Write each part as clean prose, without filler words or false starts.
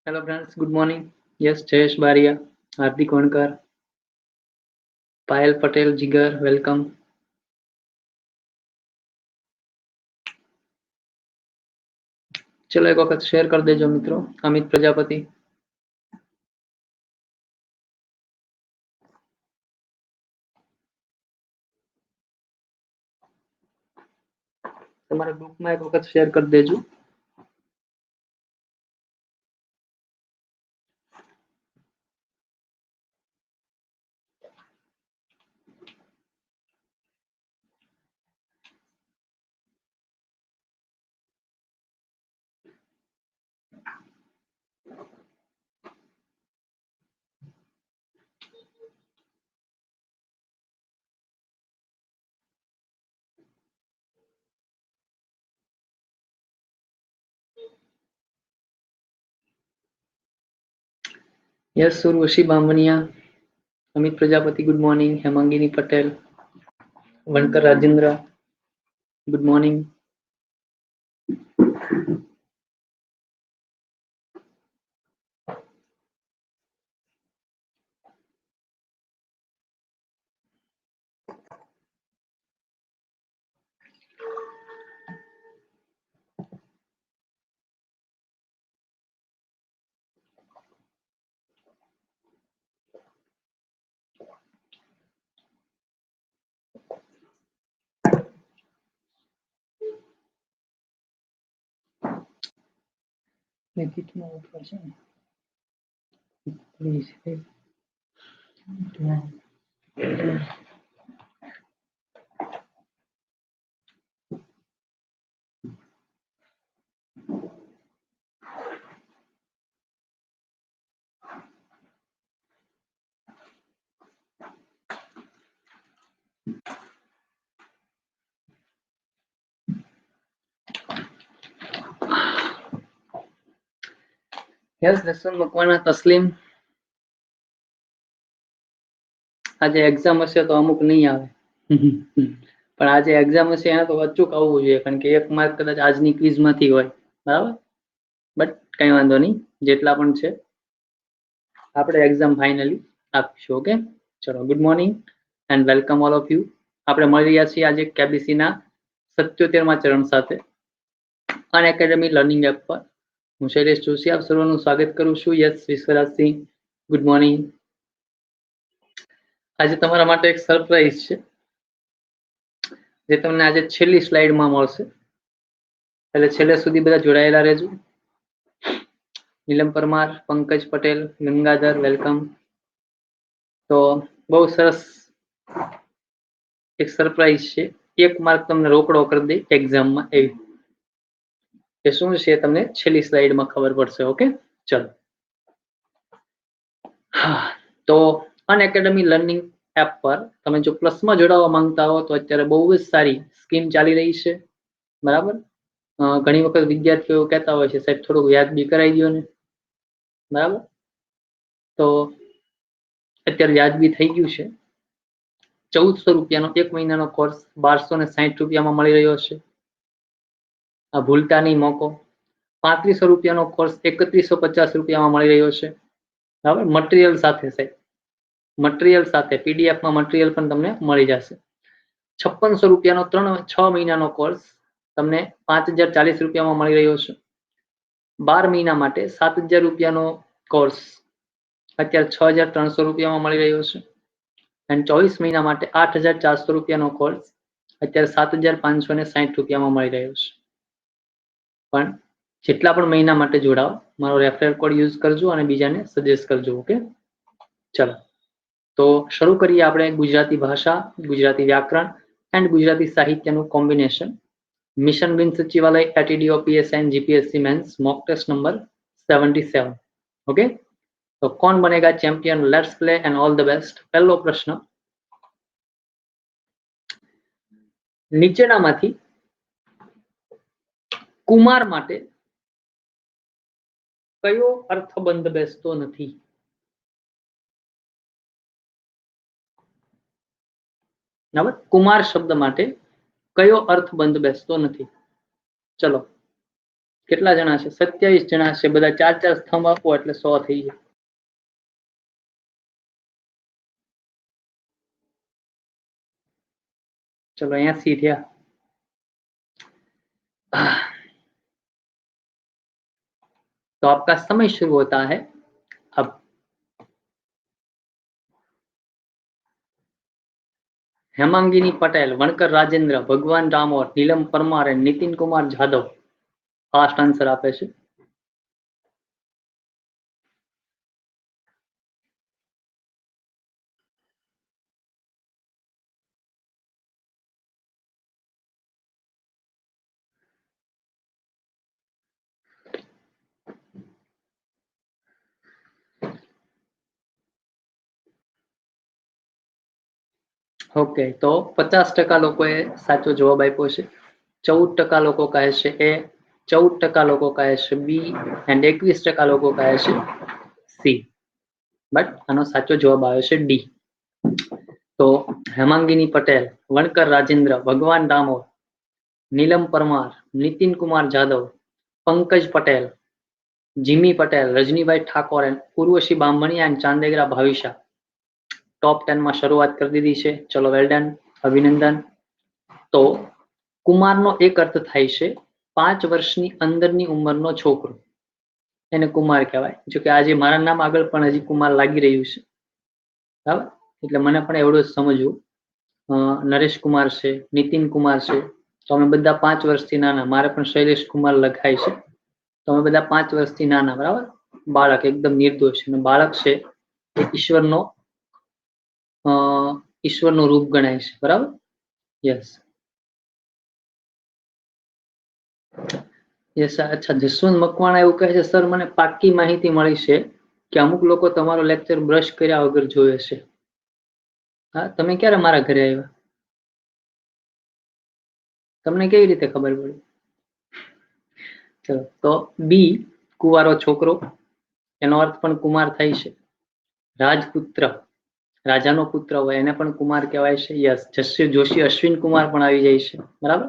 Hello friends, good morning. Yes, Jayesh Baria, Hardik Vankar, Payal Patel, Jigar, welcome. ચલો એક વખત શેર કરી દેજો મિત્રો. અમિત પ્રજાપતિ. તમારા ગ્રુપમાં એક વખત શેર કરી દેજો. Yes Urvashi Bamaniya, Amit Prajapati good morning, Hemangini Patel, Vankar Rajendra good morning. Yes Darshan Makwana, Taslim. આજે એક્ઝામ હશે તો અમુક નહીં આવે. પણ આજે એક્ઝામ હશે એને તો અચૂક આવવું જોઈએ, કારણ કે એક માર્ક કદાચ આજની ક્વિઝમાંથી હોય. બરાબર, બટ કઈ વાંધો નહીં, જેટલા પણ છે આપણે એક્ઝામ ફાઇનલી આપીશું. ઓકે, ચલો good morning and welcome all of you. આપણે મળી રહ્યા છીએ આજે કેબીસીના 77મા ચરણ સાથે અનએકેડમી લર્નિંગ એપ પર. હું શૈલેષ જોશી આપ સર્વનું સ્વાગત કરું છું. Yes Vishwarajsinh good morning. આજે તમારા માટે એક સરપ્રાઈઝ છે જે તમને આજે છેલ્લી સ્લાઇડમાં મળશે, એટલે છેલ્લે સુધી બધા જોડાયેલા રહેજો. નીલમ પરમાર, પંકજ પટેલ, ગંગાધર વેલકમ. તો બહુ સરસ એક સરપ્રાઈઝ છે, એક માર્ક તમને રોકડો કરી દે એક્ઝામમાં. એવી એ શું છે તમને છેલ્લી સ્લાઇડમાં ખબર પડશે. ઓકે, ચલો. હા, તો અનએકેડમી લર્નિંગ એપ પર તમે જો પ્લસમાં જોડાવા માંગતા હો તો અત્યારે બહુ જ સારી સ્કીમ ચાલી રહી છે. બરાબર, ઘણી વખત વિદ્યાર્થીઓ કહેતા હોય છે સાહેબ થોડુંક યાદ બી કરાવી દો ને. બરાબર, તો અત્યારે વ્યાજબી થઈ ગયું છે. 1400 રૂપિયાનો એક મહિનાનો કોર્સ 1260 રૂપિયામાં મળી રહ્યો છે. આ ભૂલતા નહીં મોકો. 3500 રૂપિયાનો કોર્સ 3150 રૂપિયામાં મળી રહ્યો છે. બરાબર, મટીરિયલ સાથે સાહેબ, મટીરિયલ સાથે પીડીએફમાં મટીરિયલ પણ તમને મળી જશે. 5600 રૂપિયાનો 6 મહિનાનો કોર્સ તમને 5040 રૂપિયામાં મળી રહ્યો છે. 12 મહિના માટે 7000 રૂપિયાનો કોર્સ અત્યારે 6300 રૂપિયામાં મળી રહ્યો છે. અને 24 મહિના માટે 8400 રૂપિયાનો કોર્સ અત્યારે 7560 રૂપિયામાં મળી રહ્યો છે. પણ જેટલા પણ મહિના માટે જોડાઓ, મારો રેફરલ કોડ યુઝ કરજો અને બીજાને સજેસ્ટ કરજો. ઓકે, ચલો. તો શરૂ કરીએ આપણે ગુજરાતી ભાષા, ગુજરાતી વ્યાકરણ એન્ડ ગુજરાતી સાહિત્યનું કોમ્બિનેશન. મિશન બિન સચિવાલય ATDO PSI GPSC mains mock test number 77. Okay, તો કોણ બનેગા champion? Let's play and all the best. પહેલો પ્રશ્ન, નીચેનામાંથી કુમાર માટે કયો અર્થબંધ બેસતો નથી? બરાબર, કુમાર શબ્દ માટે કયો અર્થબંધ બેસતો નથી? ચલો, કેટલા જણા છે? 27 જણા છે. બધા 4-4 સ્તંભ આપો એટલે 100 થઈ જાય. चलो 80 થયા. तो आपका समय शुरू होता है अब. Hemangini Patel, Vankar Rajendra, Bhagwan Ramor, Neelam Parmar and Nitin Kumar Jadhav fast answer आपे छे. ओके, तो 50% लोकोए साचो जवाब आप्यो छे. 14% लोको कहे छे ए, 14% लोको कहे छे बी एंड 21% लोको कहे छे सी. बट आनो साचो जवाब आव्यो छे डी. तो Hemangini Patel, Vankar Rajendra, Bhagwan Ramor, Neelam Parmar, Nitin Kumar Jadhav, Pankaj Patel, Jimmy Patel, Rajnibhai Thakor and Urvashi Bamaniya and Chandegara Bhavisha top 10 में शुरुआत कर दीधी छे. चलो वेल डन, अभिनंदन. तो कुमारनो एक अर्थ थाय छे 5 वर्षनी अंदरनी उंमरनो छोकरो, એને કુમાર કહેવાય. જો કે આજે મારા નામ આગળ પણ હજી કુમાર લાગી રહ્યું છે, બરાબર? એટલે મને પણ એવડું જ સમજવું. નરેશ કુમાર છે, નીતિન કુમાર છે, તો અમે બધા 5 વર્ષથી નાના. મારે પણ શૈલેષ કુમાર લખાય છે, તો અમે બધા 5 વર્ષથી નાના, બરાબર? બાળક એકદમ નિર્દોષ, અને બાળક છે એ ઈશ્વરનું રૂપ ગણાય છે, બરાબર? Yes yes. અચ્છા, જસવંત મકવાણા એવું કહે છે, સર મને પાક્કી માહિતી મળી છે કે અમુક લોકો તમારો લેક્ચર બ્રશ કર્યા વગર જોવે છે. હા, તમે ક્યારે મારા ઘરે આવ્યા? તમને કેવી રીતે ખબર પડી? ચલો, તો બી કુંવારો છોકરો, એનો અર્થ પણ કુમાર થાય છે. રાજપુત્ર, રાજાનો પુત્ર હોય એને પણ કુમાર કહેવાય છે. યસ, જસ્ય જોશી, અશ્વિન કુમાર પણ આવી જાય છે, બરાબર?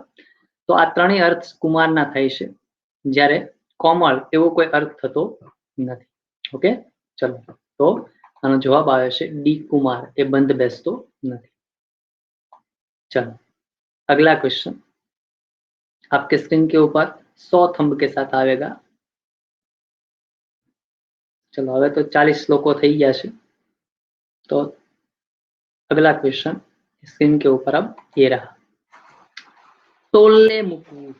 તો આ ત્રણેય અર્થ કુમારના થાય છે, જ્યારે કોમળ એવો કોઈ અર્થ થતો નથી. ઓકે, ચલો. તો આનો જવાબ આવે છે ડી कुमार, એ બંધ બેસતો નથી. चलो अगला क्वेश्चन आपके स्क्रीन के ऊपर 100 थंब के साथ आएगा. चलो હવે તો 40 લોકો થઈ ગયા છે. तो अगला क्वेश्चन स्क्रीन के ऊपर अब ये रहा. તોલ્લે મૂકવું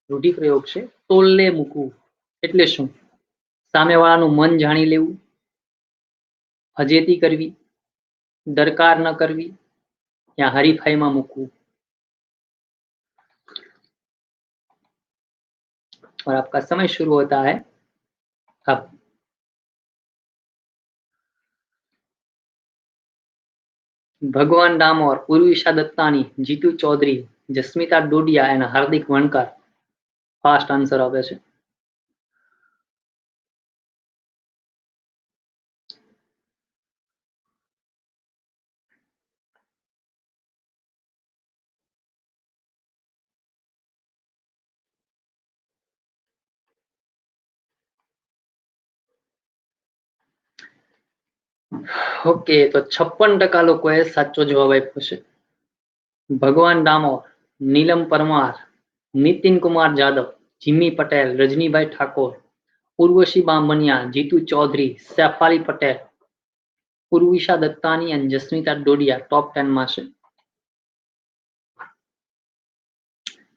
રૂઢિપ્રયોગ છે. તોલ્લે મૂકવું એટલે શું? સામેવાળાનું મન જાણી લેવું, ફજેતી કરવી, દરકાર ન કરવી, या हरीफाईમાં મૂકવું. और आपका समय शुरू होता है अब. Bhagwan Damor, Urvisha Dattani, Jitu Chaudhari, Jasmita Dodiya and Hardik Vankar fast answer आपे छे. ओके, तो 56% लोकोए साचो जवाब आप्यो छे. Bhagwan Damor, Neelam Parmar, Nitin Kumar Jadhav, Jimmy Patel, Rajnibhai Thakor, Urvashi Bamaniya, Jitu Chaudhary, Saifali Patel, Urvisha Dattani and Jasmita Dodiya top 10 में छे.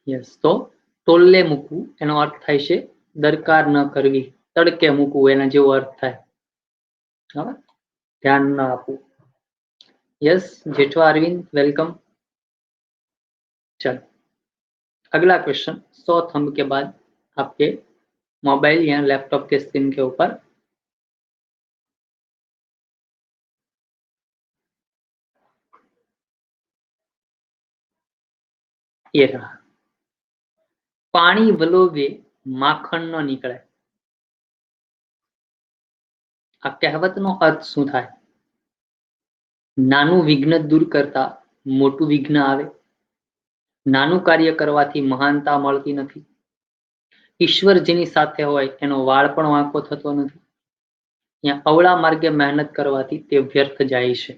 यस, तो तोल्ले मूकવું એનો અર્થ થાય છે દરકાર ન કરવી, તડકે મૂકવું એના જેવો અર્થ થાય, બરાબર? ध्यान न આપવું. Yes, Jethwa Arvind, welcome. चल, अगला क्वेश्चन 100 थंब के बाद आपके मोबाइल या लैपटॉप के स्क्रीन के ऊपर ये रहा. पानी वलोवे माखण न निकळे. आ कहेवतनो अर्थ शुं थाय? नानु विघ्न दूर करता मोटું વિઘ્ન આવે, નાનું કાર્ય કરવાથી મહાનતા મળતી નથી, ઈશ્વરજીની સાથે હોય એનો વાળ પણ વાંકો થતો નથી. या अवड़ा मार्गे मेहनत करवाती ते व्यर्थ जाए छे।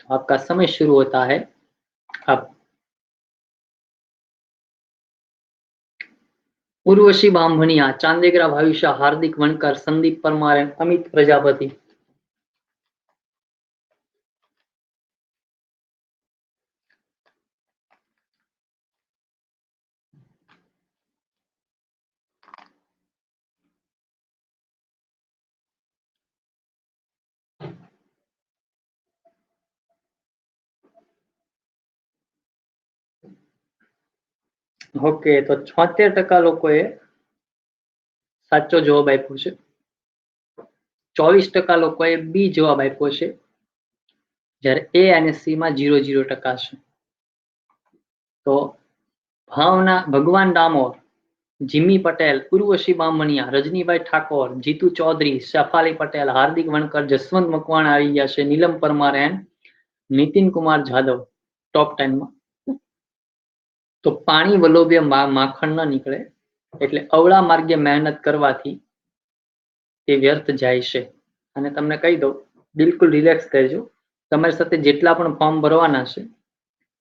तो आपका समय शुरू होता है अब। उर्वशी बामभणिया, चांदेग्रा भाविशा, हार्दिक वणकर, संदीप परमार, अमित प्रजापति। ओके, तो 76% लोकोए साचो जवाब आप्यो छे। 24% लोकोए बी जवाब आप्यो छे, ज्यारे ए अने सी में 0-0% छे। तो भावना, भगवान डामोर, जिमी पटेल, उर्वशी बामणिया, रजनीभाई ठाकोर, जीतू चौधरी, शफाली पटेल, हार्दिक वणकर, जसवंत मकवाणा आई गया छे, नीलम परमार एंड नितिन कुमार जाधव टॉप 10 में। तो पानी वलोव्य माखण न निकळे એટલે અવળા માર્ગે મહેનત કરવાથી તે વ્યર્થ જાય છે। અને તમને કહી દઉં, બિલકુલ રિલેક્સ થજો। તમારી સાથે જેટલા પણ ફોર્મ ભરવાના છે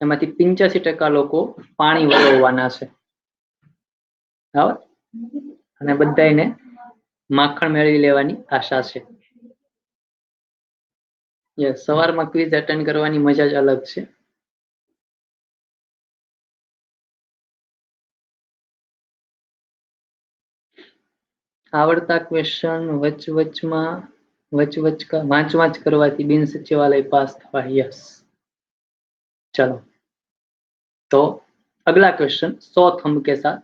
એમાંથી 85% લોકો પાણી વલોવવાના છે, બરાબર? અને બધાયને માખણ મેળવી લેવાની આશા છે। યસ, સવારમાં ક્વિઝ અટેન્ડ કરવાની મજા જ અલગ છે। आवड़ता क्वेश्चन वाँच करवाथी बिन सचिवालय पास थवा। यस, चलो तो अगला क्वेश्चन 100 थंब के साथ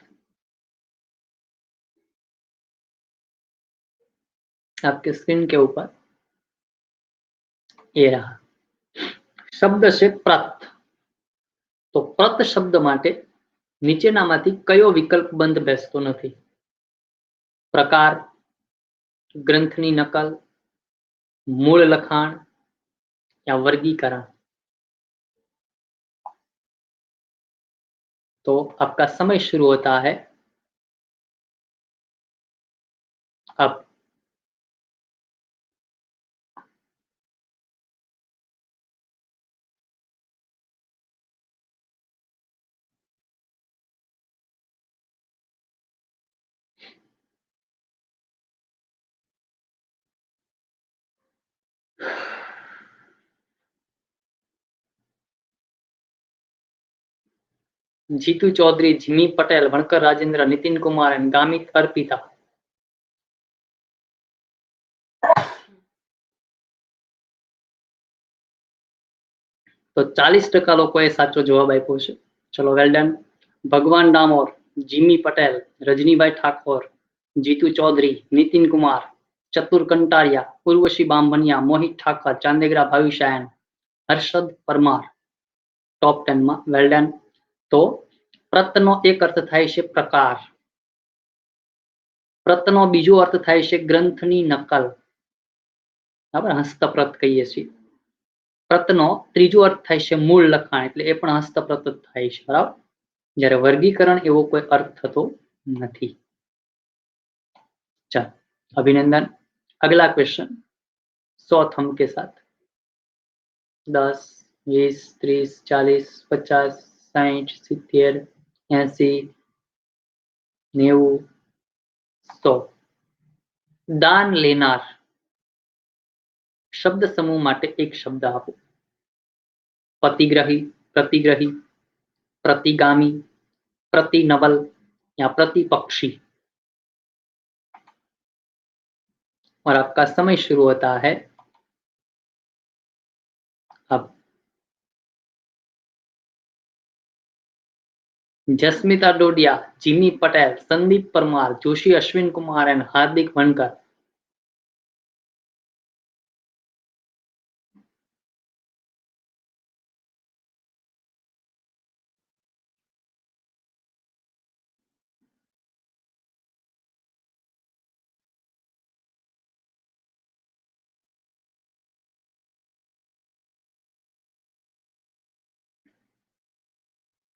आपके स्क्रीन के ऊपर ये रहा। शब्द से प्रत। तो प्रत शब्द माटे नीचेनामांथी कयो विकल्प बंध बेसतो नथी? प्रकार, ग्रंथनी नकल, मूल लखाण या वर्गीकरण। तो आपका समय शुरू होता है अब। Jitu Chaudhari, Jimmy Patel, Vankar Rajendra, Nitin Kumar and Gamit Arpita. तो 40% लोकोए साचो जवाब आप्यो छे। चलो, वेल डन। भगवान डामोर, जिमी पटेल, रजनीभाई ठाकोर, जीतू चौधरी, नितिन कुमार, चतुर कंटारिया, उर्वशी बामभणिया, मोहित ठाकर, चांदेग्रा भाविशा एंड हर्षद परमार टॉप 10 में। Well done. तो प्रतनो एक अर्थ थाय छे प्रकार, प्रतनो बीजो अर्थ थाय छे ग्रंथनी नकल, बराबर, हस्तप्रत कहीए छीए। प्रतनो त्रीजो अर्थ थाय छे मूळ लखाण, એટલે એ પણ હસ્તપ્રત જ થાય છે, બરાબર। જ્યારે વર્ગીકરણ એવો કોઈ अर्थ થતો નથી। चल, अभिनंदन। अगला क्वेश्चन 100 थंब के साथ 10, 20, 30, 40, 50, 60, 70, 80, 90, 100। दान लेनार शब्द समूह माटे एक शब्द आपो। प्रतिग्रही, प्रतिग्रही, प्रतिगामी, प्रतिनवल या प्रतिपक्षी। और आपका समय शुरू होता है अब। Jasmita Dodiya, Jimmy Patel, Sandeep Parmar, Joshi Ashwin Kumar and Hardik Vankar.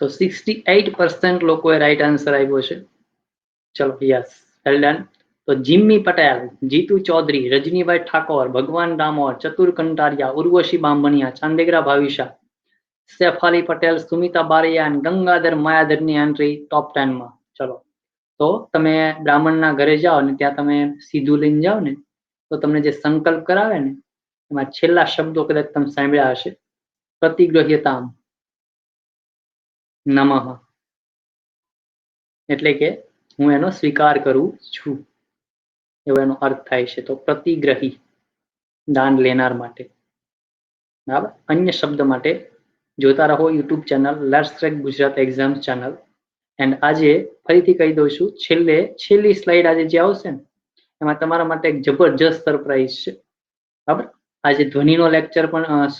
तो 68% લોકોએ રાઈટ આન્સર આપ્યો છે. ચલો યસ, વેલ ડન. તો જીમ્મી પટેલ, જીતુ ચૌધરી, રજનીભાઈ ઠાકોર, ભગવાન ડામોર, ચતુર કંટારિયા, ઉર્વશી બામણિયા, ચાંદેગરા ભાવિશા, સૈફ અલી પટેલ, સુમિતા બારૈયા અને ગંગાધર માયાધરની એન્ટ્રી ટોપ 10 માં. ચલો, તો તમે બ્રાહ્મણના ઘરે જાઓ ને ત્યાં તમે સીધું લઈને જાઓ ને તો તમને જે સંકલ્પ કરાવે ને એમાં છેલ્લા શબ્દો કદાચ તમે સાંભળ્યા હશે, પ્રતિગ્રહ્યતામ નમઃ, એટલે કે હું એનો સ્વીકાર કરું છું, એવો એનો અર્થ થાય છે. તો પ્રતિગ્રહી, દાન લેનાર માટે. બરાબર. અન્ય શબ્દ માટે જોતા રહો YouTube channel let's crack Gujarat exam channel. And આજે ફરીથી કહી દઉં છું, છેલ્લી સ્લાઇડ આજે જે આવશે ને એમાં તમારા માટે એક જબરજસ્ત સરપ્રાઈઝ છે. બરાબર. આજે ધ્વનિનો લેક્ચર પણ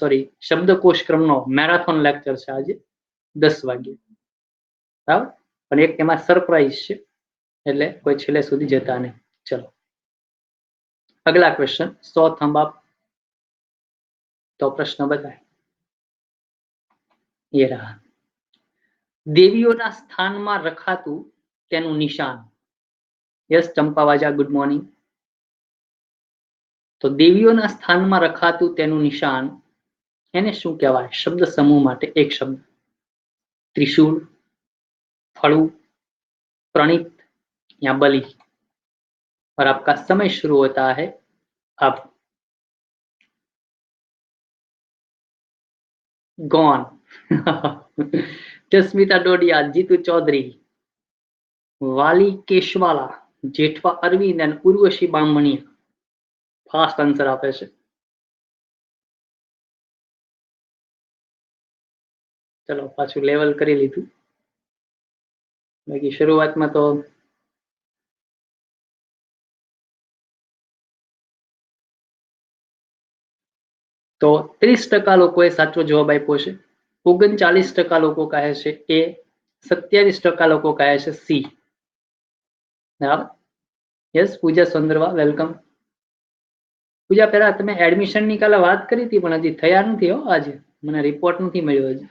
શબ્દકોશ ક્રમનો મેરેથોન લેક્ચર છે આજે 10 વાગે. બરાબર. પણ એક એમાં સરપ્રાઈઝ છે, એટલે કોઈ છેલ્લે સુધી જતા નહીં. ચલો, અગલા ક્વેશ્ચન 100 થંબ અપ. તો પ્રશ્ન બતાય એ રહા. દેવીઓના સ્થાનમાં રખાતું તેનું નિશાન. Yes Champavaja, good morning. તો દેવીઓના સ્થાનમાં રખાતું તેનું નિશાન એને શું કહેવાય? શબ્દ સમૂહ માટે એક શબ્દ. ત્રિशूल, फड़ू, प्रणित या बलि. और आपका समय शुरू होता है अब. गॉन. जस्मिता डोडिया, जीतू चौधरी, वाली केशवाला, जेठवा अरविंद અને ઉર્વશી બામણિયા ફાસ્ટ આન્સર આપે છે. ચલો, પાછું લેવલ કરી લીધું. બાકી શરૂઆતમાં તો તો 30% લોકોએ સાચો જવાબ આપ્યો છે, 39% લોકો કહે છે એ, 27% લોકો કહે છે સી. બરાબર. યસ પૂજા સુંદરવા, વેલકમ. પૂજા, પહેલા તમે એડમિશન ની કાલે વાત કરી હતી પણ હજી થયા નથી હો. આજે મને રિપોર્ટ નથી મળ્યો હજી.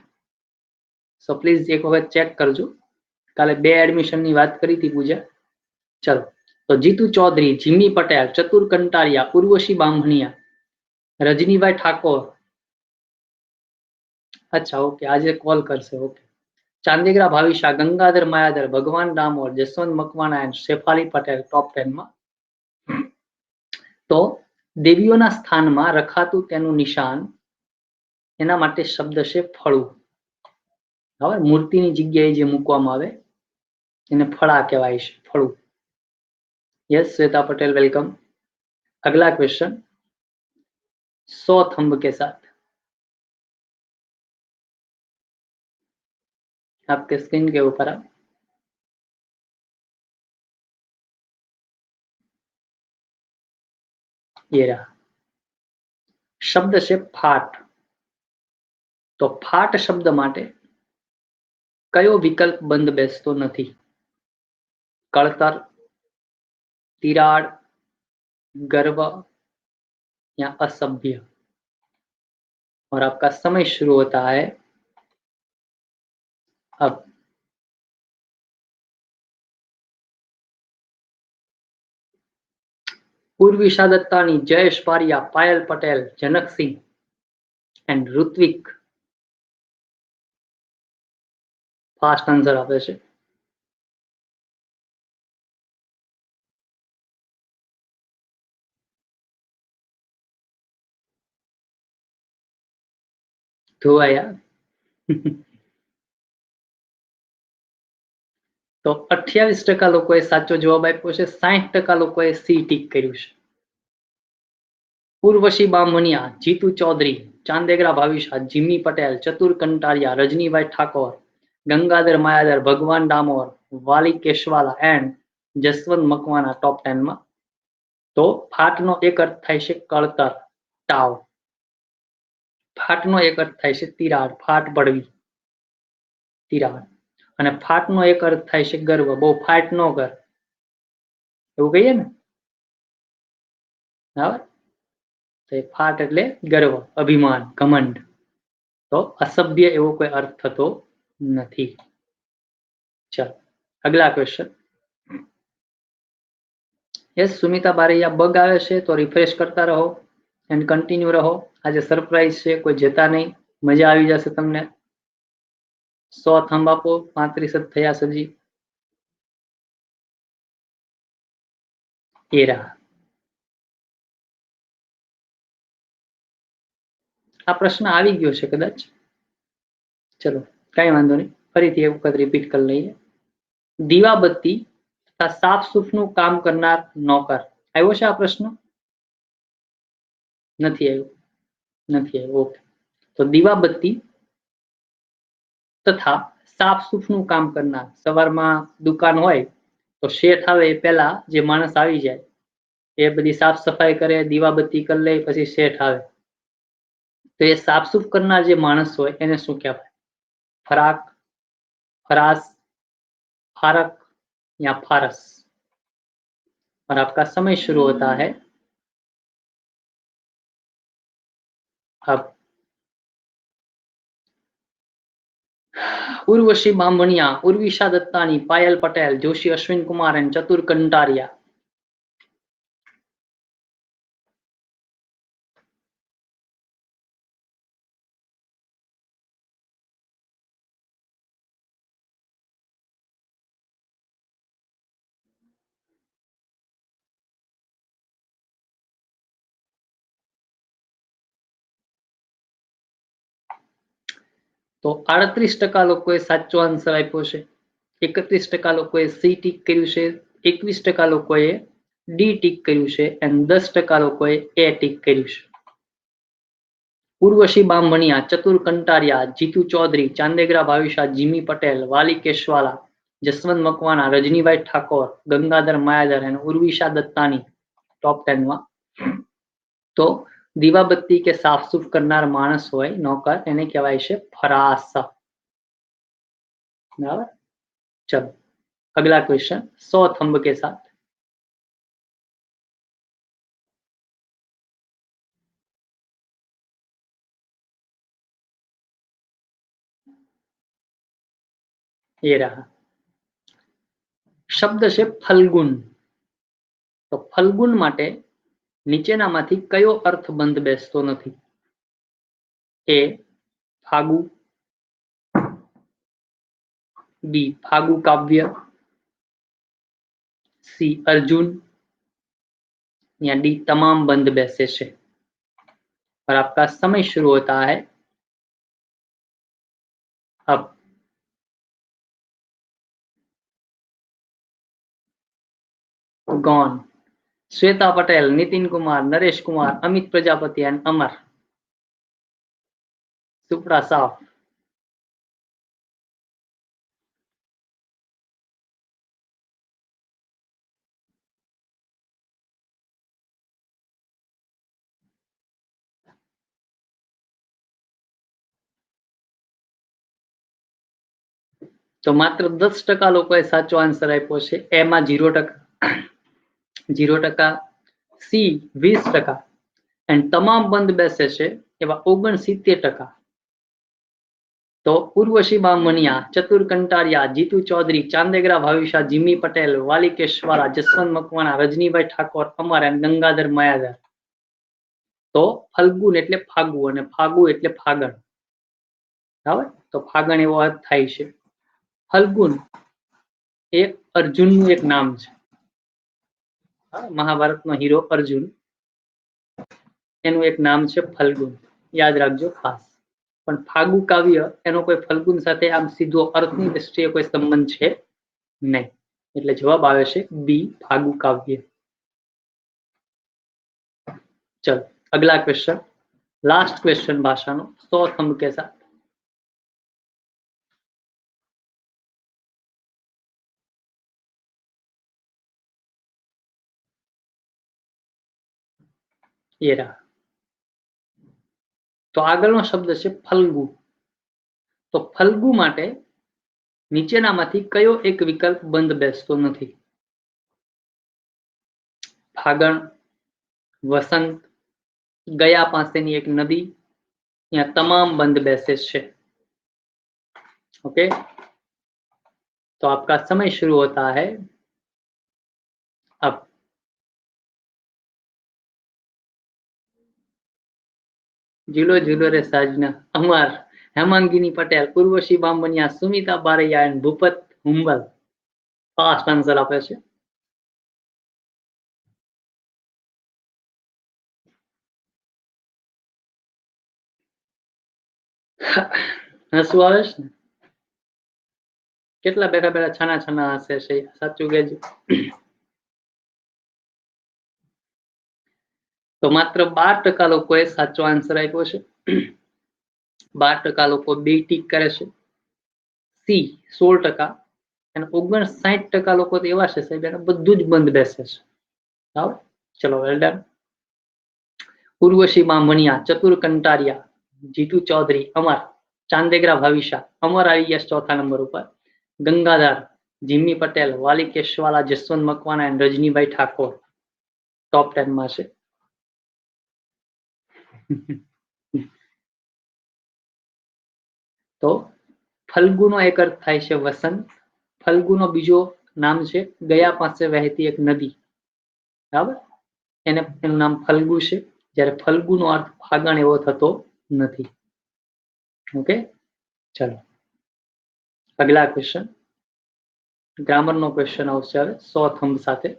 સો પ્લીઝ એક વખત ચેક કરજો. કાલે 2 એડમિશન ની વાત કરી હતી પૂજા. ચલો, તો જીતુ ચૌધરી, જીમ્મી પટેલ, ચતુર કંટારિયા, ઉર્વશી બામણિયા, રજનીભાઈ ઠાકોર. અચ્છા, ઓકે, આજે કોલ કરશે. ઓકે. ચાંદેગરા ભાવિશા, ગંગાધર માયાધર, ભગવાન ડામોર, જસવંત મકવાણા અને શેફાલી પટેલ ટોપ 10 માં. તો દેવીઓના સ્થાનમાં રખાતું તેનું નિશાન, એના માટે શબ્દ છે ફળું. હવે મૂર્તિની જગ્યાએ જે મૂકવામાં આવે એને ફળા કહેવાય છે, ફળું. Yes Shweta Patel, welcome. अगला क्वेश्चन 100 थंब के साथ. आपके स्क्रीन के ऊपर आप ये रहा. શબ્દ છે ફાટ. તો ફાટ શબ્દ માટે કયો વિકલ્પ બંધ બેસતો નથી? કળતર, તિરાડ, गर्व या असभ्य. और आपका समय शुरू होता है अब. Purvisha Dattani, Jayesh Pariya, Payal Patel, Janaksinh and Ritvik fast answer આપે છે. ધોવાયા. તો 28% લોકોએ સાચો જવાબ આપ્યો છે, 60% લોકોએ સી ટીક કર્યું છે. ઉર્વશી બામણિયા, જીતુ ચૌધરી, ચાંદેગરા ભાવિશા, જીમ્મી પટેલ, ચતુર કંટારિયા, રજનીભાઈ ઠાકોર, ગંગાધર માયાધર, ભગવાન ડામોર, વાલી કેશવાલા એન્ડ જસવંત મકવાણા ટોપ 10 માં. તો ફાટનો એક અર્થ થાય છે કળતર, તાવ. ફાટનો એક અર્થ થાય છે તિરાડ, ફાટ પડવી, તિરાડ. અને ફાટનો એક અર્થ થાય છે ગર્વ, બહુ ફાટ ન કર, એવું કહીએ ને. બરાબર. તો ફાટ એટલે ગર્વ, અભિમાન, ઘમંડ. તો અસભ્ય એવો કોઈ અર્થ થતો नहीं। चलो अगला question. Yes Sumita Baraiya, bug आवे छे तो रिफ्रेश करता रहो एंड कंटिन्यू रहो। आज सरप्राइज छे, कोई जता नहीं, मजा आवी जशे तमने। 100 थंब आपो, 35 ज थया सजी। ए रहा आ प्रश्न આવી ગયો છે કદાચ। चलो कई वांधो नहीं, फरीथी एक वखत रिपीट कर लईए। दीवाबत्ती तथा साफ सूफનું કામ કરનાર નોકર। આવ્યો છે આ પ્રશ્ન? નથી આવ્યો, નથી આવ્યો। ઓકે, તો દીવાબત્તી તથા સાફ સૂફનું કામ કરનાર। સવારમાં દુકાન હોય તો શેઠ આવે એ પહેલા જે માણસ આવી જાય એ બધી સાફ સફાઈ કરે, દીવાબત્તી કરી લે, પછી શેઠ આવે। તો એ સાફ સૂફ કરનાર જે માણસ હોય એને શું કહેવાય? ફરાક, फरास, फारक या फारस? और आपका समय शुरू होता है अब। उर्वशी बामणिया, उर्विशा दत्तानी, पायल पटेल, जोशी अश्विन कुमार एंड चतुर कंटारिया। तो 38% लोकोए साचो आंसर आप्यो छे, 31% लोकोए सी टीक कर्युं छे, 21% लोकोए डी टीक कर्युं छे एंड 10% लोकोए ए टीक कर्युं छे। उर्वशी बामणिया, चतुर कंटारिया, जीतू चौधरी, चांदेगरा भाविशा, जिमी पटेल, वाली केशवाला, जसवंत मकवाना, रजनीभाई ठाकोर, गंगाधर मायाधर एंड उर्विशा दत्तानी टॉप 10 में। तो दीवाबत्ती के साफ सूफ करनार माणस होय नौकर एने कहेवाय छे फरास। बराबर। चलो अगला क्वेश्चन 100 थंब के साथ। ये रहा शब्द छे फल्गुन। तो फल्गुन माटे नीचेनामांथी कयो अर्थ बंध बेसतो नथी? ए फागु, बी फागु काव्य, सी अर्जुन या डी तमाम बंध बैसे छे। और आपका समय शुरू होता है अब। गॉन। श्वेता पटेल, नितिन कुमार, नरेश कुमार, अमित प्रजापति एंड अमर। सुपड़ा साफ। तो मात्र 10% लोकोए साचो आंसर आप्यो छे। ए मां 0%, 0%, सी 20% एंड तमाम बंध बेसे छे एवा 69%। तो उर्वशी बामणिया, चतुर कंटारिया, जीतू चौधरी, चांदेगरा भाविशा, जिमी पटेल, वाली केशवाला, जसवंत मकवाना, रजनीभाई ठाकोर, अमर एंड गंगाधर मायाधर। तो फल्गुन एटले फागु अने फागु एटले फागण। बराबर। तो फागण एवो अर्थ थाय छे। फल्गुन ए अर्जुननुं एक नाम छे। महाभारतनो हीरो अर्जुन एनुं एक नाम छे फल्गुन, याद राखजो खास। पण फागु काव्य एनो कोई फल्गुन साथे आम सीधो अर्थनी दृष्टिए कोई संबंध छे नहीं। એટલે જવાબ આવે છે बी फागु काव्य। चलो अगला क्वेश्चन, लास्ट क्वेश्चन भाषानो 100 थंब के साथ। ये रहा। तो આગળનો શબ્દ છે ફલ્ગુ। તો ફલ્ગુ માટે નીચેનામાંથી કયો એક વિકલ્પ બંધ બેસતો નથી? फागण, वसंत, गया पासेनी एक नदी या तमाम बंध बेसे छे। ओके, तो आपका समय शुरू होता है अब। झूलो झूलो रे साजना, Amar Hemangini Patel, Urvashi Bamaniya, Sumita Baraiya and Bhupat Humbal fast answer આપે છે। હસવું આવે છે ને? કેટલા બેઠા બેઠા છાના છાના હસે છે, સાચું કહેજો। તો માત્ર 12% લોકોએ સાચો આન્સર આપ્યો છે। 12% લોકો બી ટીક કરે છે, સી 16% અને 59% લોકો તો એવા છે સાહેબ એને બધું જ બંધ બેસે છે। બરાબર, ચલો વેલ ડન। ઉર્વશી બામણિયા, ચતુર કંટારિયા, જીતુ ચૌધરી, અમર, ચાંદેગરા ભવિષ્ય, અમર આવી ગયા ચોથા નંબર ઉપર। ગંગાધર, જીમી પટેલ, વાલી કેશવાલા, જસવંત મકવાણા અને રજનીભાઈ ઠાકોર ટોપ 10 માં છે। તો ફલ્ગુનો એક અર્થ થાય છે વસંત, ફલ્ગુનો બીજો નામ છે ગયા પાસે વહેતી એક નદી, બરાબર, એનું નામ ફલ્ગુ છે, જ્યારે ફલ્ગુનો અર્થ ફાગણ એવો થતો નથી। ઓકે, ચલો અગલા ક્વેશ્ચન, ગ્રામરનો ક્વેશ્ચન આવશે હવે 100 થંબ સાથે।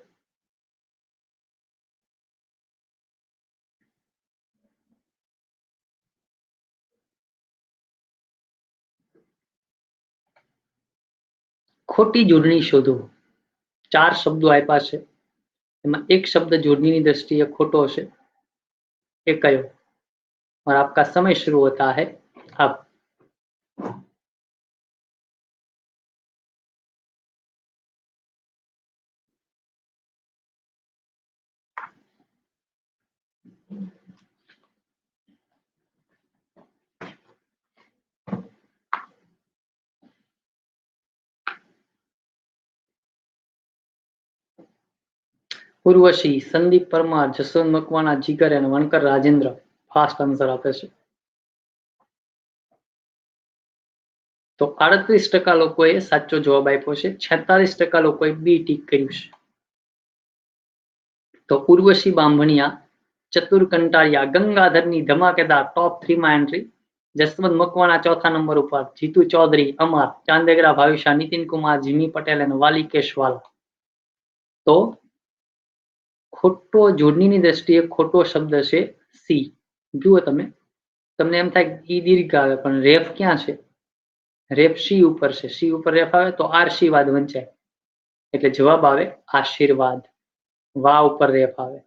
ખોટી જોડણી શોધો। 4 શબ્દો આપ્યા છે, એમાં એક શબ્દ જોડણીની દ્રષ્ટિએ ખોટો છે, એ કયો? और आपका समय शुरू होता है अब। ઉર્વશી, સંદીપ પરમાર, જસવંત મકવાણા, જીગર અને વણકર રાજેન્દ્ર ફાસ્ટ આન્સર આપે છે। તો 38% લોકોએ સાચો જવાબ આપ્યો છે, 46% લોકોએ બી ટીક કર્યું છે। તો ઉર્વશી બામણિયા, ચતુર કંટારિયા, ગંગાધરની ધમાકેદાર ટોપ 3 માં એન્ટ્રી, જસવંત મકવાણા ચોથા નંબર ઉપર, જીતુ ચૌધરી, અમર, ચાંદેગરા ભાવિશા, નીતિન કુમાર, જીમી પટેલ અને વાલી કેશવાલ। તો ખોટો જોડણીની દ્રષ્ટિએ ખોટો શબ્દ છે સી। જુઓ તમે, તમને એમ થાય ઈ દીર્ઘ આવે પણ રેફ ક્યાં છે? રેફ સી ઉપર છે, સી ઉપર રેફ આવે તો આશીર્વાદ વંચાય, એટલે જવાબ આવે આશીર્વાદ। વા ઉપર રેફ આવે,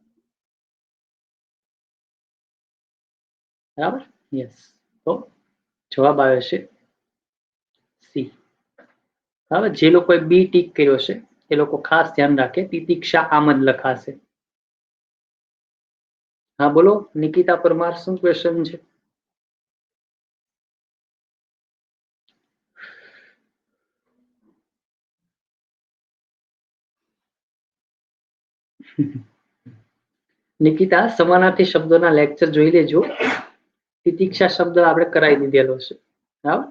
બરાબર, યસ, તો જવાબ આવે છે સી। બરાબર, જે લોકોએ બી ટીક કર્યો છે એ લોકો ખાસ ધ્યાન રાખે, તિતિક્ષા આમદ લખાશે। હા બોલો નિકિતા પરમાર, શું ક્વેશ્ચન છે? નિકિતા, સમાનાર્થી શબ્દોના લેક્ચર જોઈ લેજો, તિતિક્ષા શબ્દ આપણે કરાવી દીધેલો છે, બરાબર।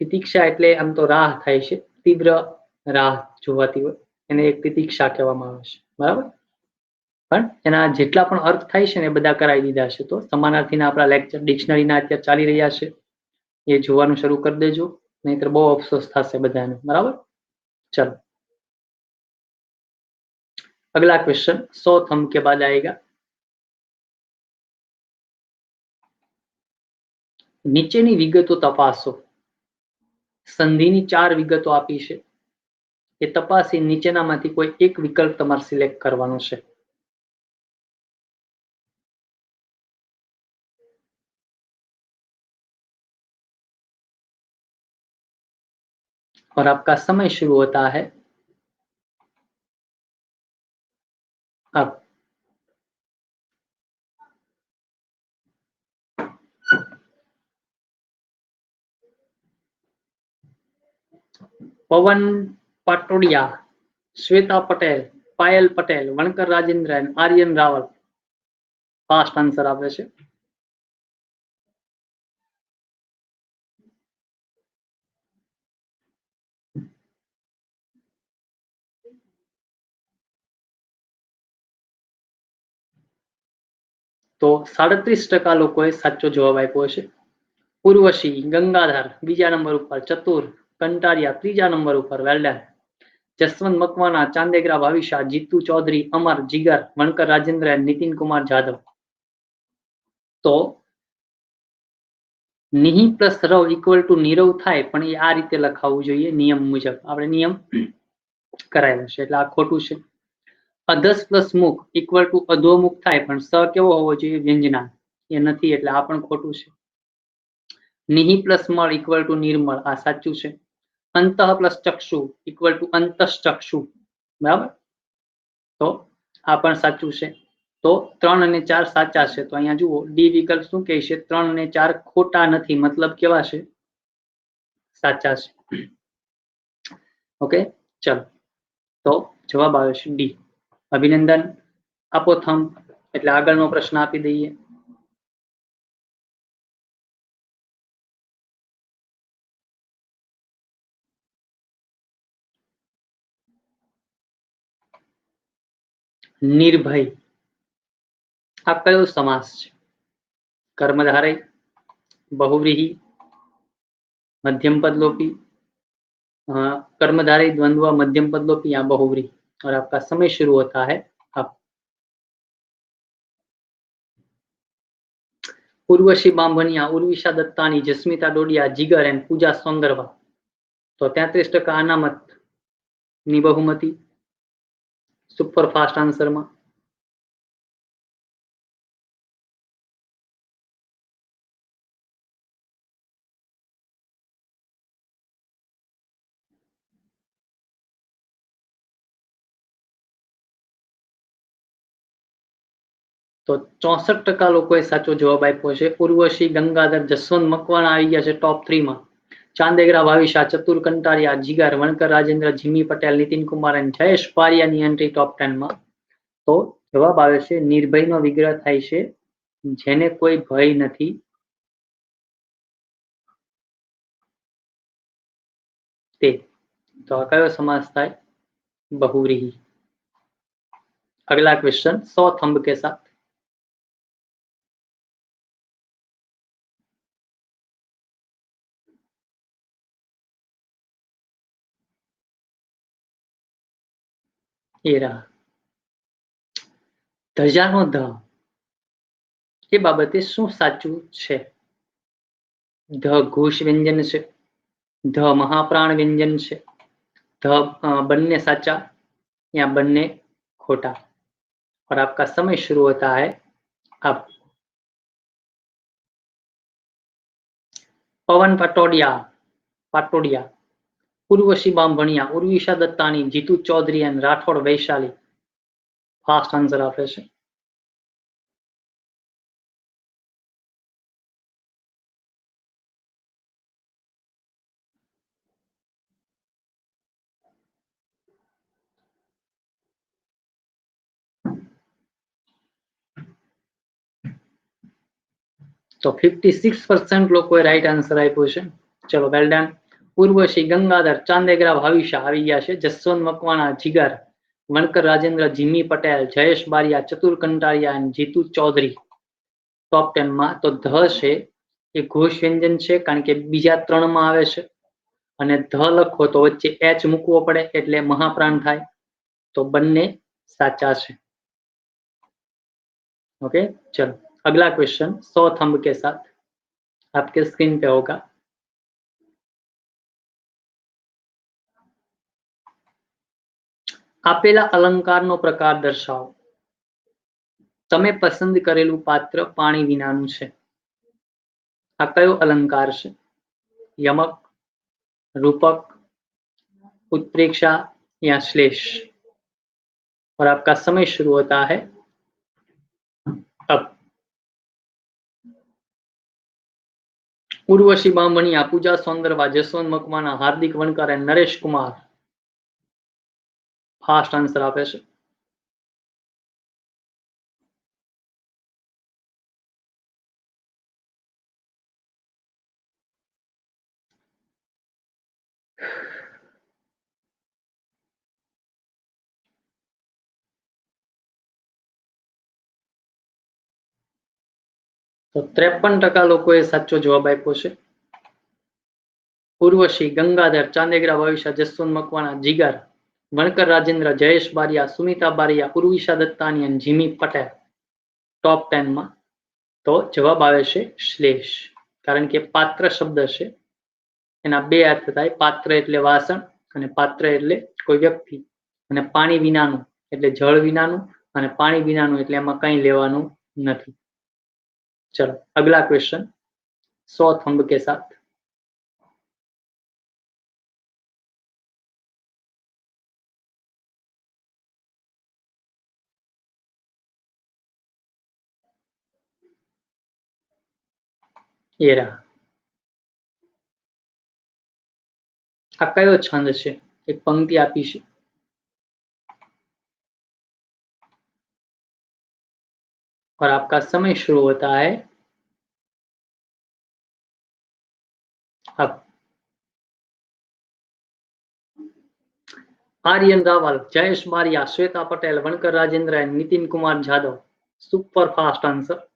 તિતિક્ષા એટલે આમ તો રાહ થાય છે, તીવ્ર રાહ જોવાતી હોય એને એક તિતિક્ષા કહેવામાં આવે છે, બરાબર, પણ એના જેટલા પણ અર્થ થાય છે ને એ બધા કરાવી દીધા છે। તો સમાનાર્થીના આપણા લેક્ચર ડિક્શનરીના અત્યારે ચાલી રહ્યા છે, એ જોવાનું શરૂ કરી દેજો, નહીતર બહુ અફસોસ થશે બધાને, બરાબર। चलो अगला क्वेश्चन 100 थंब के बाद आएगा। નીચેની વિગતો તપાસો। સંધિની 4 વિગતો આપી છે, એ તપાસી નીચેનામાંથી કોઈ એક વિકલ્પ તમારે સિલેક્ટ કરવાનો છે। और आपका समय शुरू होता है अब। पवन पाटोडिया, श्वेता पटेल, पायल पटेल, वणकर राजेंद्र, आर्यन रावल फास्ट आंसर आपे छे। तो 37% लोकोए साचो जवाब आप्यो छे। उर्वशी, गंगाधर बीजा नंबर पर, चतुर, कंटारिया त्रीजा नंबर पर, वेल डन। जसवंत मकवाना, चांदेग्रा भाविशा, जीतू चौधरी, अमर, जिगर, वणकर राजेंद्र, नितिन कुमार जाधव। तो निहि प्लस रव इक्वल टू नीरव थाय पण ए आ रीते लखावવું જોઈએ નિયમ મુજબ। આપણે નિયમ કરાયેલો છે એટલે આ ખોટું છે। અધસ પ્લસ મુખ ઇક્વલ ટુ અધોમુખ થાય પણ સ કેવો હોવો જોઈએ વ્યંજના, એ નથી એટલે આ પણ ખોટું છે। નિહિ પ્લસ મળ ઇક્વલ ટુ નિર્મળ, આ સાચું છે। અંતઃ પ્લસ ચક્ષુ ઇક્વલ ટુ અંતશ્ચક્ષુ, બરાબર, તો આ પણ સાચું છે। તો 3 અને 4 સાચા છે। તો અહીંયા જુઓ ડી વિકલ્પ શું કહે છે, 3 અને 4 ખોટા નથી, મતલબ કેવા છે, સાચા છે। ઓકે, ચલો, તો જવાબ આવે છે ડી। અભિનંદન, આપો થંબ એટલે આગળનો પ્રશ્ન આપી દઈએ। નિર્ભય આ કયો સમાસ છે? કર્મધારય, बहुव्रीहि, मध्यम पद लोपी, कर्मधारय द्वंद्व, मध्यम पद लोपी या बहुव्रीहि। और आपका समय शुरू होता है अब। उर्वशी बांभणिया, उर्विशा दत्तानी, जस्मिता डोडिया, जिगर एंड पूजा सौंदरवा। तो 33% अनामत ની બહુમતી સુપરફાસ્ટ આન્સરમાં। તો 64% લોકોએ સાચો જવાબ આપ્યો છે। ઉર્વશી, ગંગાધર, જસવંત મકવાણા આવી ગયા છે ટોપ 3 માં। ચાંદેગ્રા ભાવિશા, ચતુર કંટારિયા, જીગર, વણકર રાજેન્દ્ર, જીમી પટેલ, નીતિન કુમાર અને જયેશ પારિયાની એન્ટ્રી ટોપ 10 માં। તો જવાબ આવે છે નિર્ભયનો વિગ્રહ થાય છે જેને કોઈ ભય નથી તે। તો આ કયો સમાસ થાય? बहुव्रीहि। अगला क्वेश्चन 100 थंब के साथ। ये रहा ધજાનો ધ, એ બાબતે શું સાચું છે? ધ ઘોષ વ્યંજન છે, ધ મહાપ્રાણ વ્યંજન છે, ધ બંને साचा या બંને खोटा। और आपका समय शुरू होता है अब। Pawan Patodiya, Patodiya, Urvashi Bambhaniya, Urvisha Dattani, Jitu Chaudhary and Rathod Vaishali. Fast answer आपे छे। तो 56% लोगोए राइट आंसर आप्यो छे। चलो, वेल डन। उर्वशी, गंगाधर, चांदेग्रा भाविशा આવી ગયા છે। જસવંત મકવાણા, જીગર, વણકર રાજેન્દ્ર, જીમી પટેલ, જયેશ બારિયા, ચતુર કંટારિયા અને જીતુ ચૌધરી ટોપ 10 માં। તો ધ છે એ ઘોષ વ્યંજન છે કારણ કે બીજા 3 માં આવે છે અને ધ લખો તો વચ્ચે એચ મૂકવો પડે એટલે મહાપ્રાણ થાય। તો બંને સાચા છે। ओके, चलो अगला क्वेश्चन 100 थंब के साथ आपके स्क्रीन पे होगा। आपेला अलंकारनो प्रकार दर्शाओ। तमे पसंद करेलू पात्र पाणी विनानु छे। आ कयो अलंकार छे? यमक, रूपक, उत्प्रेक्षा या श्लेष। और आपका समय शुरू होता है अब। Urvashi Bambhaniya, Pooja Sondarva, Jaswant Makwana, Hardik Vankar and Naresh Kumar. Fast answer आपे छे। तो 53% लोकोए साचो जवाब आप्यो छे। उर्वशी, गंगाधर, चांदेग्रा भविष्य, जसवंत मकवाणा, जिगर, वणकर राजेंद्र, जयेश बारिया, सुमिता बारिया, उर्विशा दत्तानी अने जिमी पटेल टॉप 10 में। तो जवाब आवे छे श्लेष, कारण के पात्र शब्द छे एना बे अर्थ थाय। पात्र एटले वासण अने पात्र एटले कोई व्यक्ति, अने पाणी विनानुं एटले जळ विनानुं अने पाणी विनानुं एटले एमां कंई लेवानुं नथी। चलो अगला क्वेश्चन 100 थंब के साथ। ये रहा। आ कयो छंद छे? एक पंक्ति आपी छे। और आपका समय शुरू होता है अब। Aryan Raval, Jayesh Bariya, Shweta Patel, Vankar Rajendra, Nitin Kumar Jadhav. Super fast answer.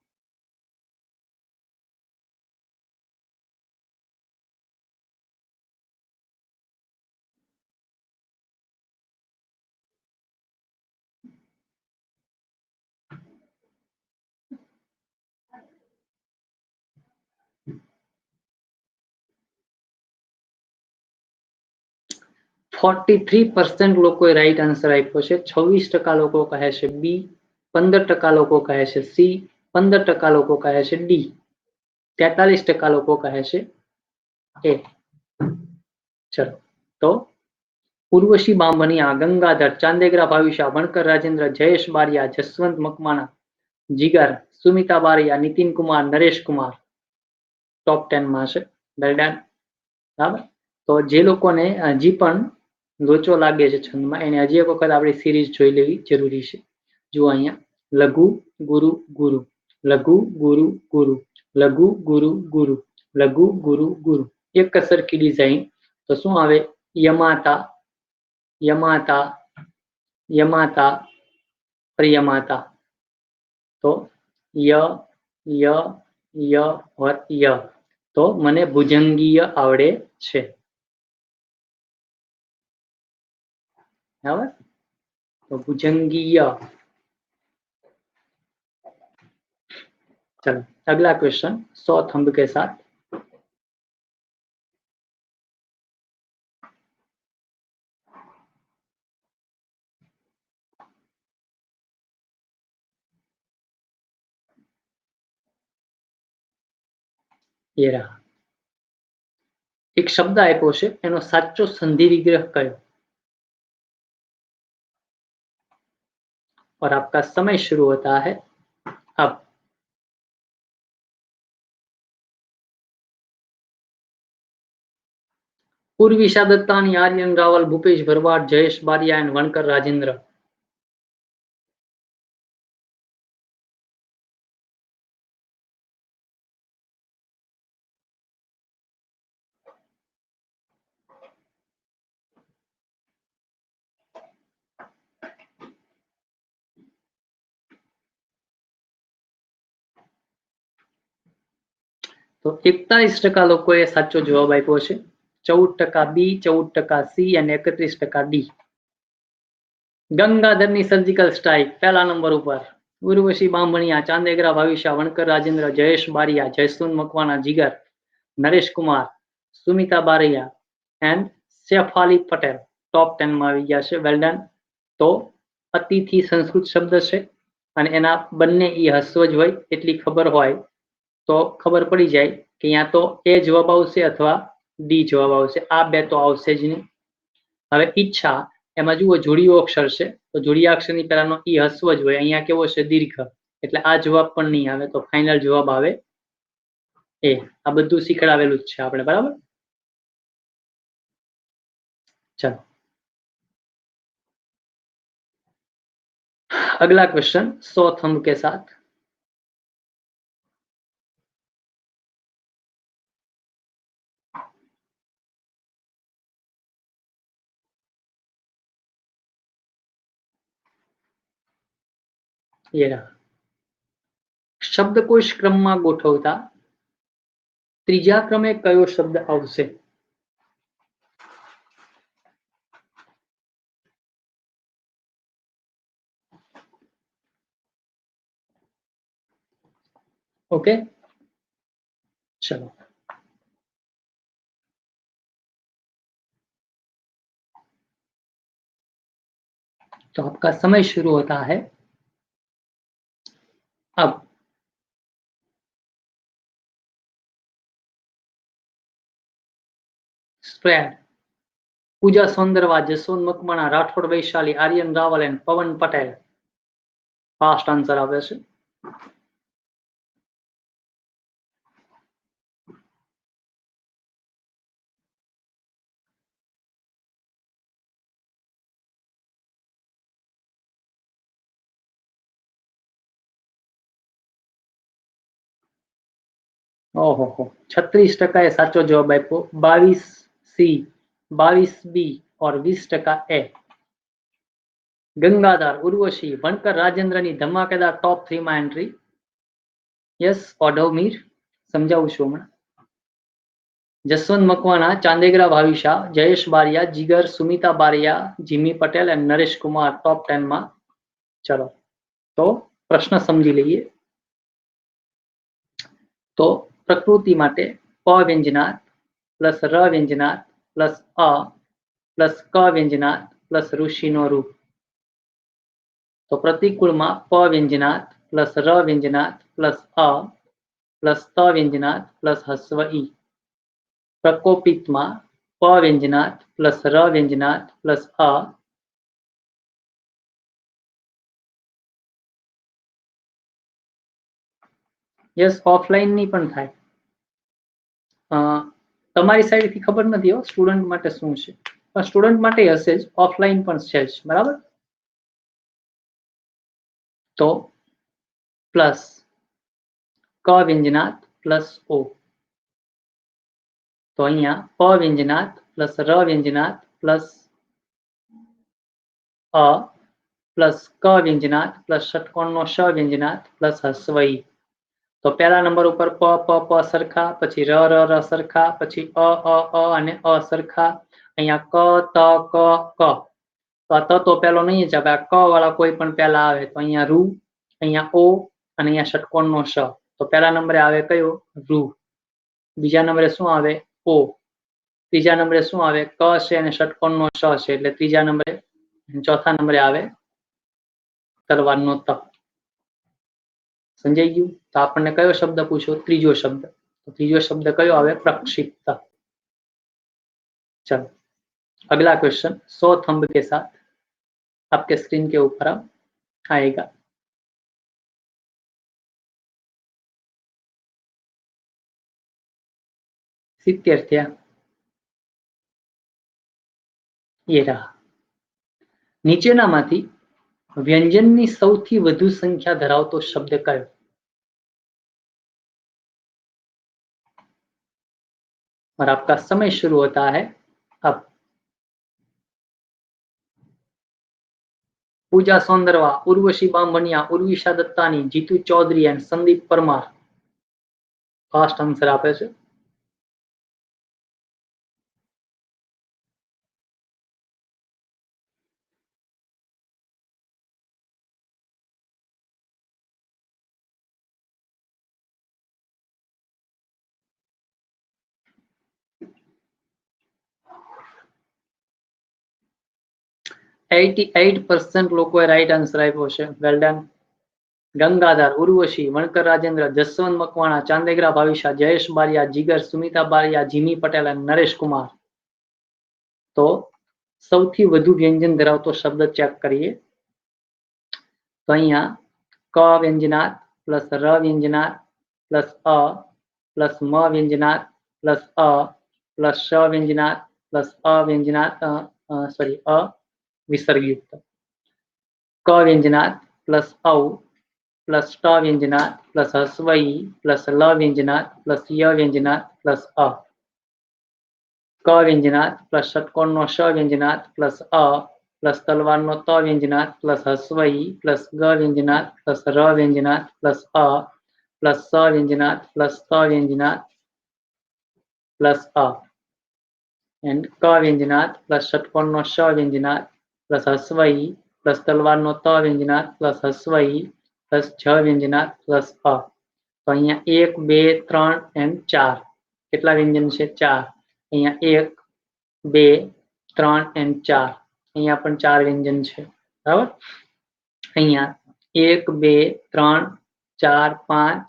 (43% लोकोए राइट आंसर आप्यो छे। 26% लोको कहे छे बी, 15% लोको कहे छे सी, 15% लोको कहे छे डी, 43% लोको कहे छे ए। चलो तो उर्वशी बामणिया, गंगाधर, चांदेग्रा भाविशा, वणकर राजेंद्र, जयेश बारिया, जसवंत मकवाणा, जिगर, सुमिता बारिया, नितिन कुमार, नरेश कुमार टॉप 10 में छे। Well done. बराबर। तो जे लोकोने हजी पण लोचो लागे छे छंदमां एने हजी एक वखत आपणी सीरीज जोई लेवी जरूरी छे। जो अहींया लघु गुरु गुरु, लघु गुरु गुरु, लघु गुरु गुरु, लघु गुरु गुरु, एक सरखी डिजाइन। तो शुं आवे? यमाता, यमाता, यमाता, प्रियमाता। तो य य य और य। तो मने भुजंगीय आवड़े छे। बराबर। तो भुजंगीय। चलो अगला क्वेश्चन 100 थंब के साथ। ये रहा। एक शब्द आप्यो छे एनो साचो संधि विग्रह कयो? और आपका समय शुरू होता है अब। उर्विशा दत्तानी, आर्यन रावल, भूपेश भरवाड, जयेश बारिया एंड वणकर राजेंद्र। तो 41% लोकोए साचो जवाब आप्यो छे। 14% बी, 14% सी और 31% डी। गंगाधरनी सर्जिकल स्ट्राइक पहला नंबर पर। उर्वशी बामणिया, चांदेग्रा भाविशा, वणकर राजेंद्र, जयेश बारिया, जयसुन मकवाना, जिगर, नरेश कुमार, सुमिता बारिया एंड शेफाली पटेल टॉप 10 में આવી ગયા છે। Well done. તો અતિથि સંસ્કૃત શબ્દ છે અને એના બંને ઈ હસ્વજ હોય એટલી ખબર હોય તો ખબર પડી જાય કે या तो ए જવાબ આવશે અથવા डी જવાબ આવશે। આ બે તો આવશે જ નહીં। હવે ઈચ્છા એમાં જુઓ જોડિયો અક્ષર છે તો જોડિયાક્ષરની પહેલાનો ઈ હસ્વજ હોય, અહીંયા કેવો છે દીર્ઘ, એટલે આ જવાબ પણ નહીં આવે। તો ફાઇનલ જવાબ આવે ए। આ બધું શીખડાવેલું જ છે આપણે। બરાબર। चलो अगला क्वेश्चन 100 थंब के साथ। ये रहा। शब्दकोश क्रममां गोठवता त्रीजा क्रमे कयो शब्द आवशे? ओके, चलो तो आपका समय शुरू होता है अब। Spread, Pooja Sondarva, Jaswant Makwana, Rathod Vaishali, Aryan Raval and Pawan Patel. Fast answer आवे छे। ओहो हो, 36% साचो जवाब आप्यो, 22C, 22B और 20% ए। गंगाधर, उर्वशी, वणकर राजेंद्र ની ધમાકેદાર टॉप 3 માં एंट्री। यस, ઓઢવમીર સમજાવું છું હમણાં। Jaswant Makwana, Chandegara Bhavisha, Jayesh Bariya, Jigar, Sumita Bariya, Jimmy Patel and Naresh Kumar top 10 में। चलो तो प्रश्न समझी लीजिए। तो प्रकृति माटे प व्यंजनात् प्लस र व्यंजनात् प्लस अ प्लस क व्यंजनात् प्लस ऋषि नो रू। तो प्रतिकूल में प व्यंजनात् प्लस र व्यंजनात् प्लस अ प्लस त व्यंजनात् प्लस ह्रस्व ई। प्रकोपित में प व्यंजनात् प्लस र व्यंजनात् प्लस अ यस ऑफलाइन नहीं पण थाय। तमारी साइड थी खबर नहीं हो स्टूडेंट माटे शुं छे, पण स्टूडेंट माटे हशे ज, ऑफलाइन पण छे ज, बराबर। तो प्लस क व्यंजनात् प्लस ओ। तो अहींया प व्यंजनात् प्लस र व्यंजनात् प्लस अ प्लस क व्यंजनात् प्लस षटकोणनो श व्यंजनात् प्लस ह्रस्व ई। तो पहला नंबर पर प प प सरखा, पछी र र र सरखा, पछी अ अने अ सरखा। अहींया क त क क। तो आ त तो पहलो नहीं ज आवे, क वाला कोई पण पहला आवे। तो अहींया रू, अहींया ओ अने अहींया षटकोणनो श। तो पहला नंबरे आवे कयो? रू। बीजा नंबरे शुं आवे? ओ। तीजा नंबरे शुं आवे? क छे अने षटकोणनो श छे એટલે ત્રીજા નંબરે। चौथा नंबरे आवे तलवारनो त। समझाई गयुं? तो आपने कयो शब्द पूछो? त्रीजो शब्द। तो त्रीजो शब्द कयो आवे? प्रक्षिप्त। चलो अगला क्वेश्चन 100 थंब के साथ आपके स्क्रीन के ऊपर आएगा। सित्तेर थया। ये रहा। નીચેનામાંથી વ્યંજનની સૌથી વધુ સંખ્યા ધરાવતો શબ્દ કયો? और आपका समय शुरू होता है अब। Pooja Sondarva, Urvashi Bamaniya, Urvisha Dattani, Jitu Chaudhary and Sandeep Parmar. Fast answer आपे छे। %88 लोकोए राइट आंसर आप्यो छे। Well done. Gangadhar, Urvashi, Vankar Rajendra, Jaswant Makwana, Chandegara Bhavisha, Jayesh Bariya, Jigar, Sumita Bariya, Jimmy Patel और नरेश कुमार। तो सौथी વધુ व्यंजन धरावतो शब्द चेक करिए। तो अहींया क व्यंजनात् प्लस र व्यंजनात् प्लस अ प्लस म व्यंजनात् प्लस अ प्लस श व्यंजनात् प्लस अ व्यंजनात् सॉरी अ विसर्गयुक्त। क व्यंजनात् प्लस औ प्लस ट व्यंजनात् प्लस ह्रस्व ई प्लस ल व्यंजनात् प्लस य व्यंजनात् प्लस अ। क व्यंजनात् प्लस षटकोणनो श व्यंजनात् प्लस अ प्लस तलवारनो त व्यंजनात् प्लस ह्रस्व ई प्लस ग व्यंजनात् प्लस र व्यंजनात् प्लस अ प्लस स व्यंजनात् प्लस स व्यंजनात् प्लस अ एंड क व्यंजनात् प्लस षटकोणનો શ વ્યંજનાत् प्लस હસ્વ ઈ प्लस તલવારનો ત વ્યંજનાत् प्लस હસ્વ ઈ प्लस છ વ્યંજનાत् प्लस અ तो अहींया 1 2 3 एंड 4 કેટલા વ્યંજન છે 4 अहींया 1 2 3 एंड 4 अहींया पण 4 व्यंजन છે બરાબર अहींया 1 2 3 4 5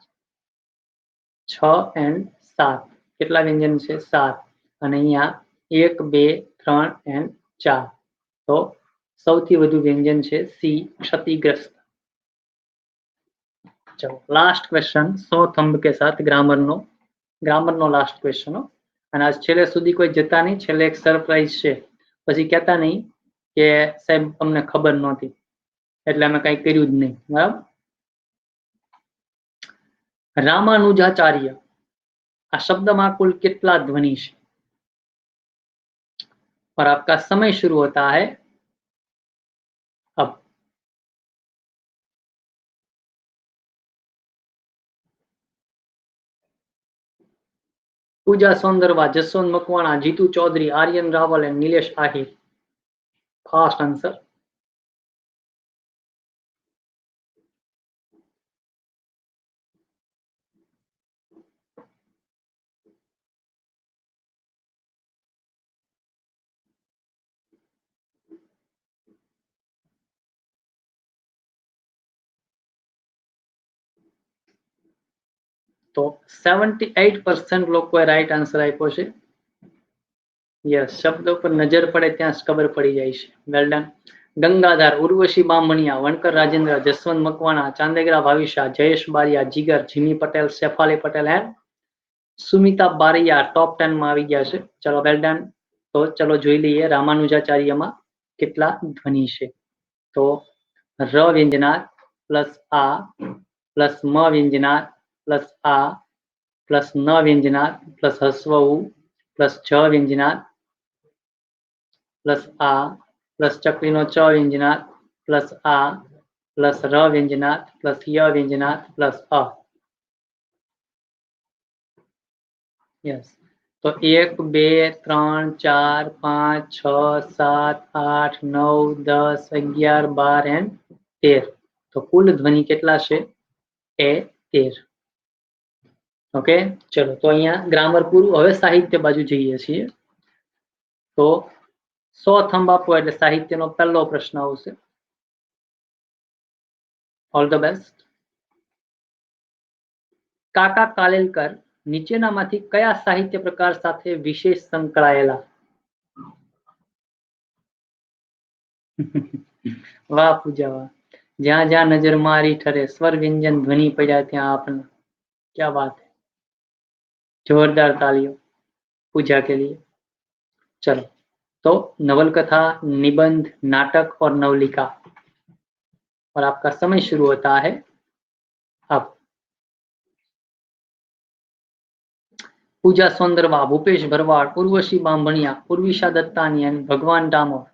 6 एंड 7 કેટલા વ્યંજન છે 7 અને અહીંયા 1 2 3 एंड 4 तो સૌથી વધુ વ્યંજન છે સી क्षतिग्रस्त। चलो लास्ट क्वेश्चन 100 थंब के साथ ग्रामर नो लास्ट क्वेश्चन हो અને આજ છેલ્લે સુધી કોઈ જતા નહીં છેલ્લે એક સરપ્રાઈઝ છે પછી કહેતા નહીં કે સાહેબ અમને ખબર નહોતી એટલે અમે કંઈ કર્યું જ નહીં બરાબર। રામાનુજાચાર્ય આ શબ્દમાં कुल कितना ध्वनि है और आपका समय शुरू होता है अब। Pooja Sondarva, Jaswant Makwana, Jitu Chaudhary, Aryan Raval and Nilesh Ahir. Fast answer. तो 78% लोगों राइट आंसर आप्यो छे। यस, शब्दों पर नजर पड़े त्या खबर पड़ी जाए। Well done. Gangadhar, Urvashi Bamaniya, Vankar Rajendra, Jaswant Makwana, Chandegara Bhavisha, Jayesh Bariya, Jigar, Jimmy Patel, Shefali Patel and Sumita Bariya top 10 में આવી ગયા છે। चलो वेल डन। तो चलो જોઈ લઈએ રામાનુજાચાર્યમાં કેટલા ધ્વનિ છે। તો र व्यंजनात् प्लस आ प्लस म व्यंजनात् प्लस आ प्लस न व्यंजनात् प्लस हस्व उ प्लस छ व्यंजनात् प्लस आ प्लस चक्रीनो च व्यंजनात् प्लस आ प्लस र व्यंजनात् प्लस य व्यंजनात् प्लस अ। यस, तो 1 2 3 4 5 6 7 8 9 10 11 12 एंड 13। तो कुल ध्वनि કેટલા છે એ 13। ओके चलो तो अहींया ग्रामर पूરું। હવે સાહિત્ય બાજુ જઈએ છીએ। તો 100 થંબ આપો એટલે સાહિત્યનો પહેલો પ્રશ્ન આવશે। All the best. કાકા કાલેલકર નીચેનામાંથી કયા સાહિત્ય પ્રકાર સાથે વિશેષ સંકળાયેલા? વાહ પૂજા વાહ। જ્યાં જ્યાં નજર મારી ઠરે સ્वर व्यंजन ध्वनि પડ્યા ત્યાં આપના। क्या बात है, जोरदार तालियों पूजा के लिए। चलो तो नवलकथा, निबंध, नाटक और नवलिका और आपका समय शुरू होता है अब। पूजा सौंदरवा, भूपेश भरवाड़, उर्वशी बामणिया, उर्विशा दत्तानी एंड भगवान डामोर।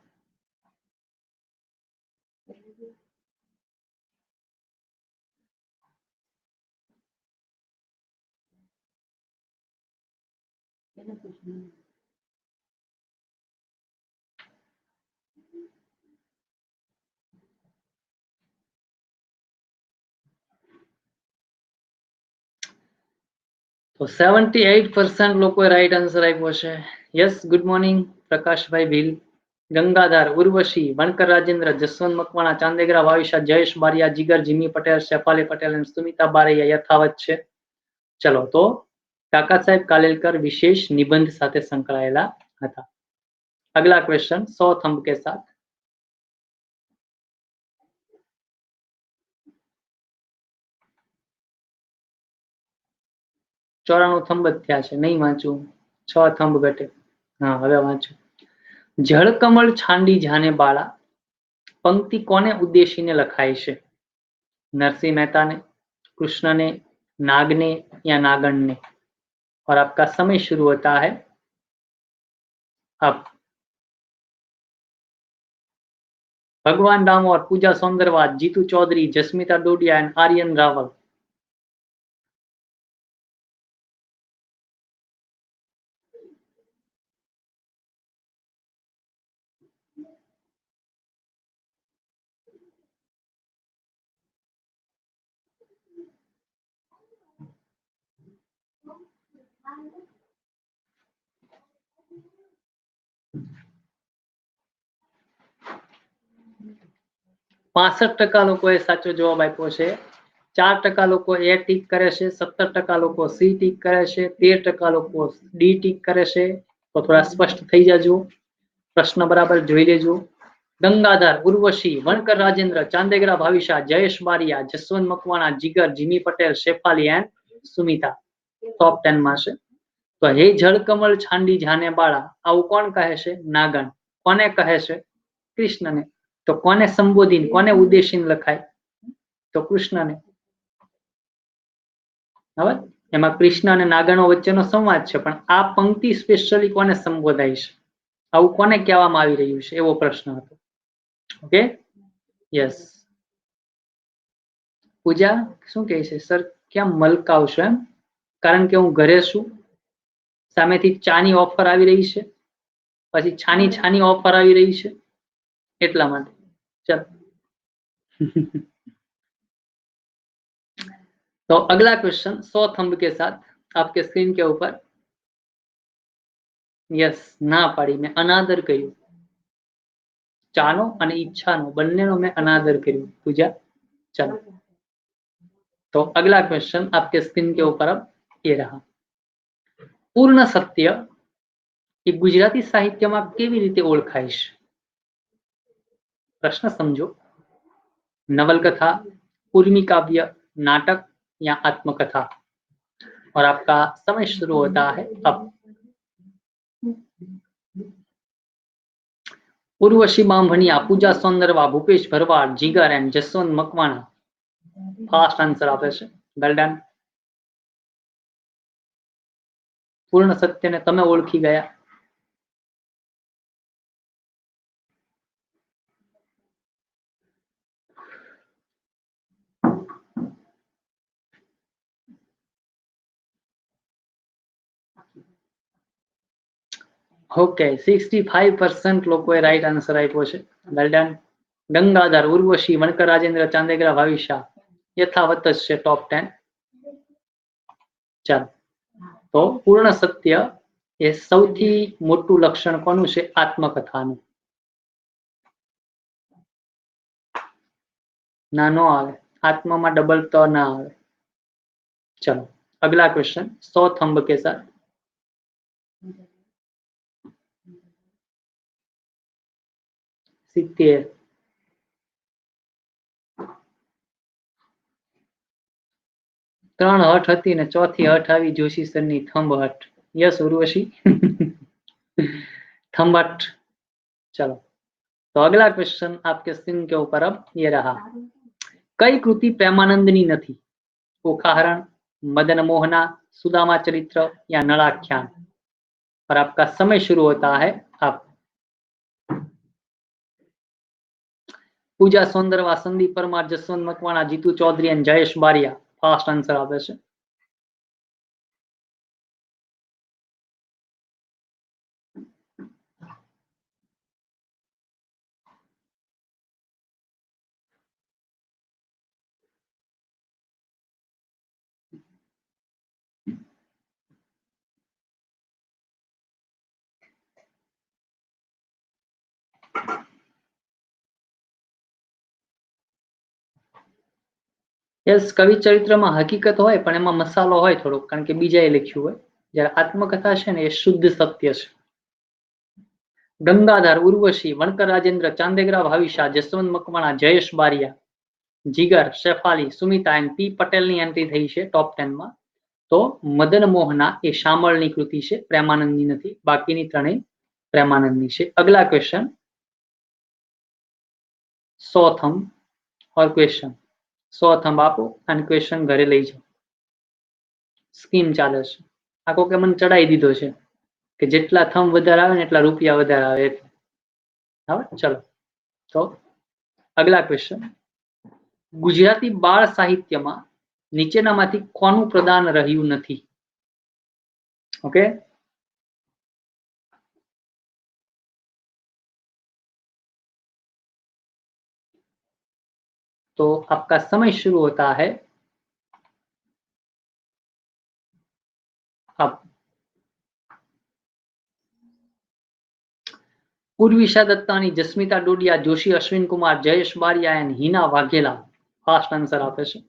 तो 78% लोगों राइट आंसर आप्यो छे। यस, गुड मॉर्निंग प्रकाश भाई भील। गंगाधर, उर्वशी, वणकर राजेंद्र, जसवंत मकवाणा, चांदेगरा भाविशा, जयेश बारिया, जिगर, जिमी पटेल, शेफाली पटेल एंड सुमिता बारिया यथावत छे। चलो तो काका साहेब कालेलकर विशेष निबंध साथे संकળાયેલા હતા। अगला क्वेश्चन 100 थंब के साथ। 94 थंब ज थया छे, नहीं वांचू। 6 थंब घटे। हाँ हवे वांचू। जळकमळ छांडी जाने बाळा पंक्ति कोने उद्देशीने लखाई छे? नरसिंह मेहता ने, कृष्ण ने, नाग ने या नागण ने? और आपका समय शुरू होता है अब। भगवान डामोर, पूजा सौंदरवाद, जीतू चौधरी, जस्मिता डोडिया एंड आर्यन रावल। 65% લોકોએ સાચો જવાબ આપ્યો છે, 4% લોકો એ ટીક કરે છે, 17% લોકો સી ટીક કરે છે, 13% લોકો ડી ટીક કરે છે. તો થોડા સ્પષ્ટ થઈ જાજો, પ્રશ્ન બરાબર જોઈ લેજો. ગંગાધર, ઉર્વશી, વણકર રાજેન્દ્ર, ચાંદેગરા ભાવિશા, જયેશ બારિયા, જસવંત મકવાણા, જીગર, જીમી પટેલ, શેફાલી એન્ડ સુમિતા ટોપ 10 માં છે. તો હે જળકમળ છાંડી જાને બાળા, આવું કોણ કહે છે? નાગણ. કોને કહે છે? કૃષ્ણને. તો કોને સંબોધીને, કોને ઉદ્દેશીને લખાય? તો કૃષ્ણને. હવે એમાં કૃષ્ણ અને નાગણો વચ્ચેનો સંવાદ છે, પણ આ પંક્તિ સ્પેશિયલી કોને સંબોધાય છે, આવું કોને કહેવામાં આવી રહ્યું છે, એવો પ્રશ્ન હતો. Okay, yes. પૂજા શું કહે છે? સર ક્યાં મલકાવશો એમ? કારણ કે હું ઘરે છું, સામેથી ચાની ઓફર આવી રહી છે, પછી છાની છાની ઓફર આવી રહી છે, એટલા માટે. चल तो अगला क्वेश्चन 100 थंब के साथ आपके स्क्रीन के ऊपर. यस, ना पाड़ी मैं अनादर કર્યું, ચાનો અને ઈચ્છાનો બંનેનો મેં अनादर કર્યું. पूजा चलो, तो अगला क्वेश्चन आपके स्क्रीन के ऊपर अब ये रहा. પૂર્ણ સત્ય એ ગુજરાતી સાહિત્યમાં કેવી રીતે ઓળખાય છે? प्रश्न समझो. नवलकथा, उर्मी काव्य, नाटक या आत्मकथा? और आपका समय शुरू होता है अब. उर्वशी बामभणिया, पूजा Saundarva, Bhupesh Bharwad, Jigar and Jaswant Makwana fast answer आपे छे. Well done. पूर्ण सत्य ने तमे ओळखी गया. ओके, 65% लोगोए राइट आंसर आप्यो छे. Well done. गंगाधर, उर्वशी, वणकर राजेंद्र, चांदेगरा भाविशा यथावत ज छे टॉप 10. चलो, तो पूर्ण सत्य એ સૌથી મોટું લક્ષણ કોનું છે? આત્મકથાનું. ના નો આવે, આત્મામાં ડબલ ત ના આવે. चलो, अगला क्वेश्चन 100 थंब के साथ. 70. 3 હઠ હતી ને ચોથી હઠ આવી જોશી સરની થંબ હઠ. यस उर्वशी. थंब हट. चलो, तो अगला क्वेश्चन आपके स्क्रीन के ऊपर अब ये रहा. कई कृति प्रेमानंदनी नथी? ओखाहरण, मदन मोहना, सुदामा चरित्र या नळाख्यान? और आपका समय शुरू होता है अब. Pooja Sondarva, Sandeep Parmar, Jaswant Makwana, Jitu Chaudhary and Jayesh Bariya fast answer आपे छे. यस, कवि चरित्र में हकीकत होय पण एमां मसालो होय थोड़ो, कारण के बीजाए लख्युं होय. ज्यारे आत्मकथा छे ने ए शुद्ध सत्य छे. गंगाधर, उर्वशी, वणकर राजेंद्र, चांदेगरा भाविशा, जसवंत मकवाणा, जयेश बारिया, जिगर, शेफाली, सुमिता एंड पी पटेल ની एंट्री થઈ છે टॉप 10 માં. तो मदन मोहना ए शामळनी कृति छे, प्रेमानंदनी नथी. बाकीनी ત્રણેય प्रेमानंदनी छे. अगला क्वेश्चन 100 थंब और क्वेश्चन 100 थंब आपो અને क्वेश्चन घरे લઈ જાઓ. સ્કીમ ચાલે છે. આ કોકે મને ચડાઈ દીધો છે કે જેટલા થંબ વધારે આવે ને એટલા રૂપિયા વધારે આવે. હવે ચલો, તો अगला क्वेश्चन. गुजराती बाळ साहित्यમાં નીચેનામાંથી કોનું પ્રદાન રહ્યું નથી? ओके, तो आपका समय शुरू होता है अब. Urvisha Dattani, Jasmita Dodiya, Joshi Ashwin Kumar, Jayesh Bariya and Heena Vaghela fast answer आपे छे।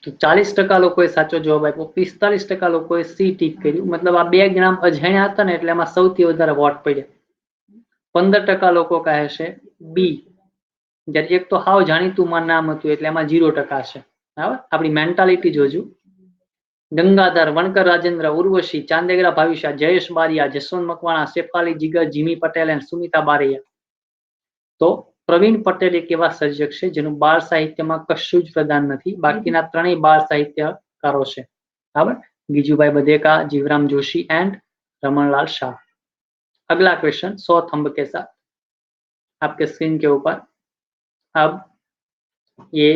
तो 40% लोकोए साचो जवाब आप्यो, 45% लोकोए सी टीक कर्युं। मतलब आ बे नाम अजाण्या हता ने एटले एमां सौथी वधारे वोट पड्या। 15% लोको कहे छे बी, ज्यारे एक तो हाव जाणीतुं नाम हतुं એટલે એમાં 0% છે। બરાબર, આપણી મેન્ટાલિટી જોજો। गंगाधर, वणकर राजेंद्र, उर्वशी, चांदेगरा भाविशा, जयेश बारिया, जसवंत मकवाणा, शेफाली जिगर, जिमी पटेल एंड सुमिता बारैया। तो प्रवीण पटेल एक एवा सर्जक छे जेनुं बाळ साहित्यमां कशुं ज प्रदान नथी, बाकीना त्रणेय बाळ साहित्यकारो छे। बराबर, गीजूभाई बधेका, जीवराम जोशी एंड रमणलाल शाह। अगला क्वेश्चन 100 थंब के साथ आपके स्क्रीन के ऊपर। अब ये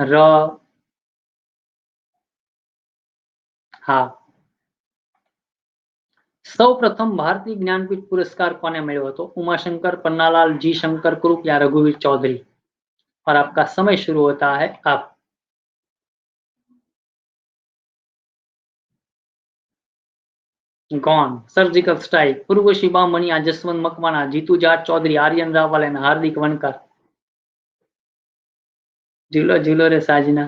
र, हाँ, सौ प्रथम भारतीय ज्ञानपीठ पुरस्कार कोने मिळ्यो हतो? उमाशंकर, पन्नालाल, जी शंकर कुरुप या रघुवीर चौधरी। और आपका समय शुरू होता है अब। Gone, surgical strike, Urvashi Bamaniya, Jaswant Makwana, Jitu Jat Chaudhary, Aryan Raval and Hardik Vankar. झूलो झूलो रे साजना,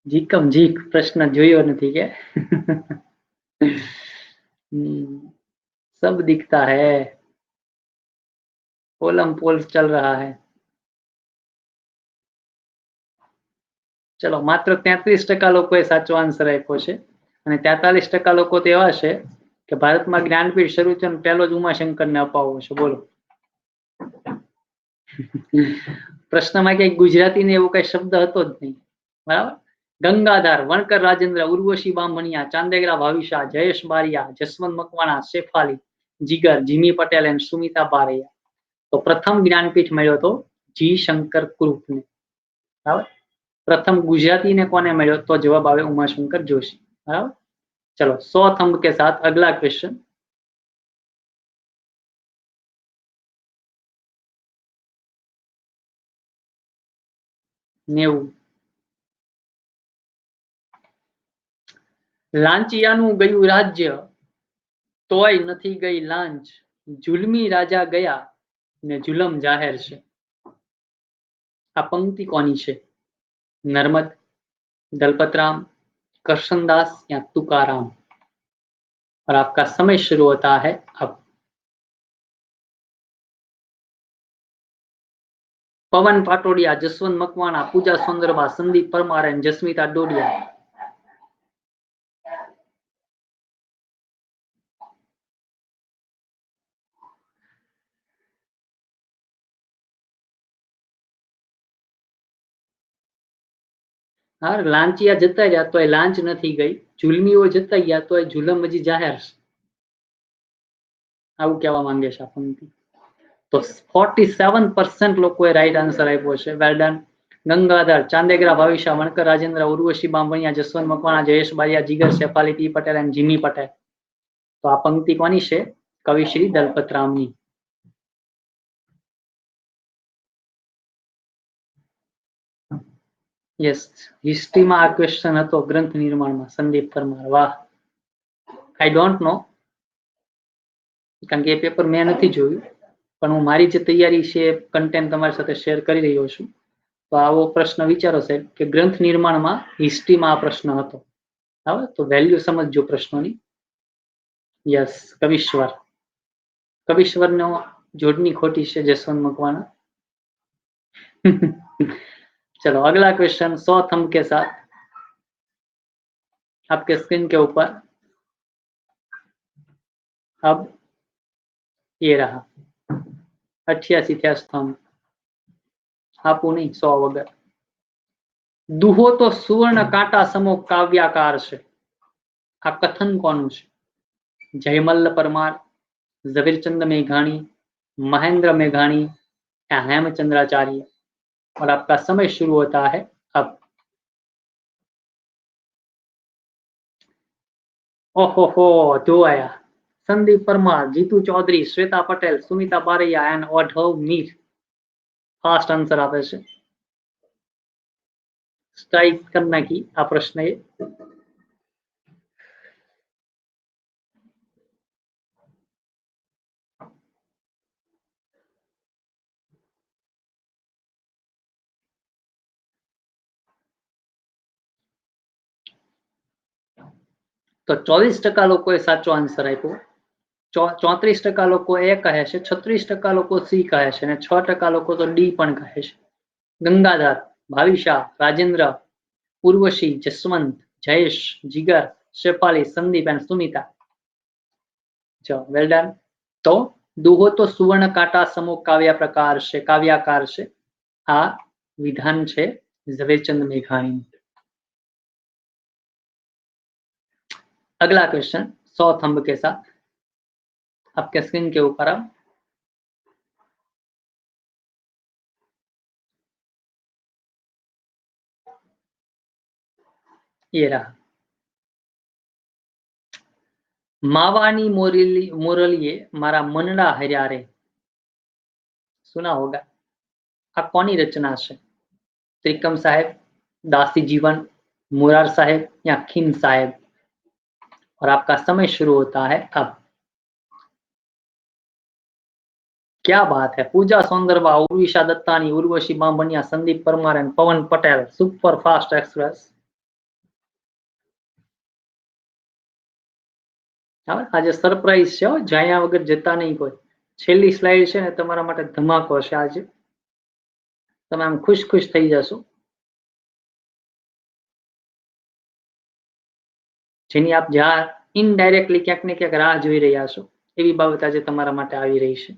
जीकम जीक प्रश्न जोयो नथी के? सब दिखता है, पोलम पोल चल रहा है। चलो, मात्र 33% लोकोए साचो आंसर आप्यो छे અને 43% લોકો તો એવા છે કે ભારતમાં જ્ઞાનપીઠ શરૂ થયો ને પહેલો જ ઉમાશંકરને અપાવો છે। બોલો, પ્રશ્નમાં કઈ ગુજરાતી ને એવો કઈ શબ્દ હતો જ નહીં। બરાબર, ગંગાધર, વણકર રાજેન્દ્ર, ઉર્વશી બામણિયા, ચાંદેગરા ભાવિશા, જયેશ બારિયા, જસવંત મકવાણા, શેફાલી જીગર, જીમી પટેલ એન્ડ સુમિતા બારૈયા। તો પ્રથમ જ્ઞાનપીઠ મળ્યો તો જી શંકર કુરુપને। બરાબર, प्रथम गुजराती ने कोने मिलो? तो जवाब आवे उमाशंकर जोशी। बराबर, चलो 100 थंब के साथ अगला क्वेश्चन। लांचियानु गयु राज्य तोय नथी गई लांच, जुलमी राजा गया ने जुलम जाहिर छे। आ पंक्ति कोनी छे? नर्मद, दलपतराम, करशनदास या तुकाराम। और आपका समय शुरू होता है अब। पवन पाटोडिया, जसवंत मकवाणा, पूजा सुंदरबा, संदीप परमार एंड जस्मिता डोडिया। हाँ, लांचिया जता रह्या तो लांच नथी गई, जुलमीओ जता गया तो जुलम हजी जाहिर छे। आवुं कहेवा मांगे छे आ पंक्ति। तो 47% लोकोए राइट आंसर आप्यो छे। Well done. Gangadhar, Chandegara Bhavisha, Vankar Rajendra, Urvashi Bamaniya, Jaswant Makwana, Jayesh Bariya, Jigar, Shefali P Patel and Jimmy Patel. तो आ पंक्ति कोनी छे? कवि श्री दलपतरामनी। यस, हिस्ट्री में आ क्वेश्चन हतो ग्रंथ निर्माण में संदीप परमार। वाह, आई डोंट नो, कारण के पेपर मैं नहीं जोयुं, पण हूँ मारी जे तैयारी छे कंटेंट तमारी साथे शेर करी रह्यो छुं। तो आवो प्रश्न विचारो साहेब कि ग्रंथ निर्माण में हिस्ट्री में आ प्रश्न हतो। बराबर, तो वेल्यू समझजो प्रश्नोनी। यस, कविश्वर, कविश्वर नो जोड़नी खोटी छे जसवंत मकवाणा। चलो अगला क्वेश्चन 100 थंब के साथ आपके स्क्रीन के ऊपर। अब ये रहा 88 थे स्तंभ, आपू नहीं 100 वगर। दुहो तो सुवर्ण कांटा समो काव्याकार छे। आ कथन कोनु छे? जयमल्ल परमार, ઝવેરચંદ મેઘાણી, મહેન્દ્ર મેઘાણી या हेमचंद्राचार्य। और आपका समय शुरू होता है अब। ओहो दो आया, Sandeep Parmar, Jitu Chaudhary, Shweta Patel, Sumita Baraiya and Odhav Mir fast answer आपे छे। स्ट्राइक करना की आ प्रश्न है। तो 24% लोकोए साचो आंसर आप्यो, 34% લોકો એ કહે છે, 36% લોકો સી કહે છે અને 6% લોકો તો ડી પણ કહે છે। ગંગાધર, ભાવિશા, રાજેન્દ્ર, ઉર્વશી, જસવંત, જયેશ, જીગર, શેફાલી, સંદીપ એન્ડ સુમિતા। ચલો વેલ ડન। તો દુહો તો સુવર્ણ કાંટા સમો કાવ્ય પ્રકાર છે, કાવ્યાકાર છે। આ વિધાન છે ઝવેરચંદ મેઘાણી। अगला क्वेश्चन 100 थंब के साथ आपके स्क्रीन के ऊपर अब ये रहा। मावानी मोरलीए मारा मनडा हर्या रे, सुना होगा। आ कोनी रचना है? त्रिकम साहेब, दासी जीवन, मुरार साहेब या खीम साहेब। और आपका समय शुरू होता है अब। क्या बात है, Pooja Sondarva, Urvisha Dattani, Urvashi Bamaniya, Sandeep Parmar and Pawan Patel, super fast express. आज सरप्राइज है, जाया वगर जता नहीं कोई। छेल्ली स्लाइड है ने तमारा माटे धमाको छे आज, तमे आम खुश खुश थई जशो। जेनी आप ज्यां इनडायरेक्टली क्यांक ने क्यांक राह जोई रह्या छो एवी बाबत आज तमारा माटे आवी रही छे।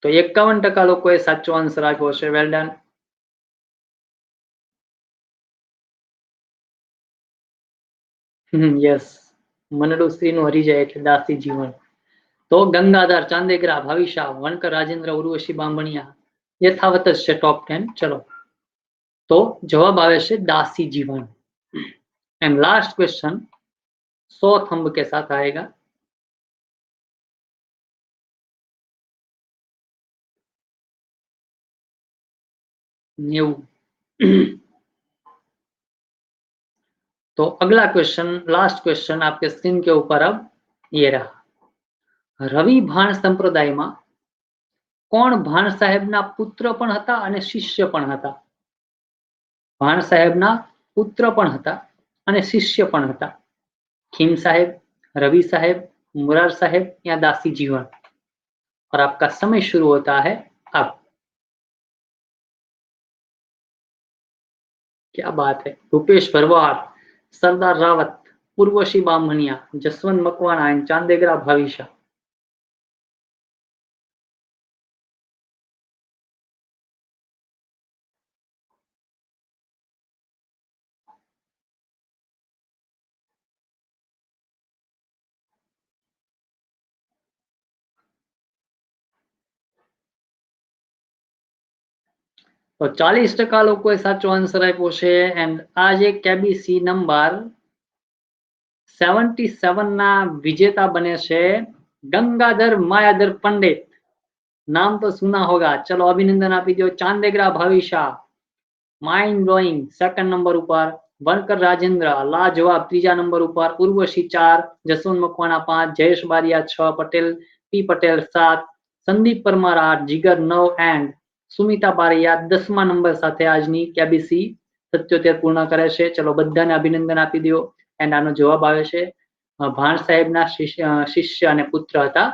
तो 51% लोकोए साचो आंसर आप्यो छे। Well done. यस, मनडू स्त्रीनुं हरी जाय एटले दासी जीवन। तो गंगाधर, चांदेगरा, भाविशा, वणकर राजेंद्र, उर्वशी बामणिया यथावत ज छे टॉप 10। चलो तो जवाब आवे छे दासी जीवन। एंड लास्ट क्वेश्चन 100 थंब के साथ आएगा। न्यू। तो अगला क्वेश्चन, लास्ट क्वेश्चन आपके स्क्रीन के ऊपर अब ये रहा। रवि भाण संप्रदाय में कोण भाण साहेबना पुत्र पण हता अने शिष्य पण हता? भाण साहेबना पुत्र पण हता अने शिष्य पण हता। खीम साहेब, रवि साहेब, मुरार साहेब या दासी जीवन। और आपका समय शुरू होता है अब। क्या बात है, भूपेश भरवाड़, सरदार रावत, उर्वशी बामणिया, जसवंत मकवाणा एंड चांदेगरा भाविशा। तो 40% लोकोए साचो आंसर आप्यो छे। एंड आज एक केबीसी नंबर 77 ना विजेता बने छे गंगाधर मायाधर पंडित। नाम तो सुना होगा। चलो अभिनंदन आपी दो। Chandegara Bhavisha mind blowing second number ऊपर, वणकर राजेंद्र लाजवाब तीजा नंबर ऊपर, उर्वशी 4, जसवंत मकवाणा 5, जयेश बारिया 6, पटेल पी पटेल 7, संदीप परमार 8, जिगर 9 एंड सुमिता बारैया 10मा नंबर साथे आजनी केबीसी 77 पूर्ण करे छे। चलो बधाने अभिनंदन आपी दो। एंड आनो जवाब आवे छे भाण साहेबना शिष्य अने पुत्र हता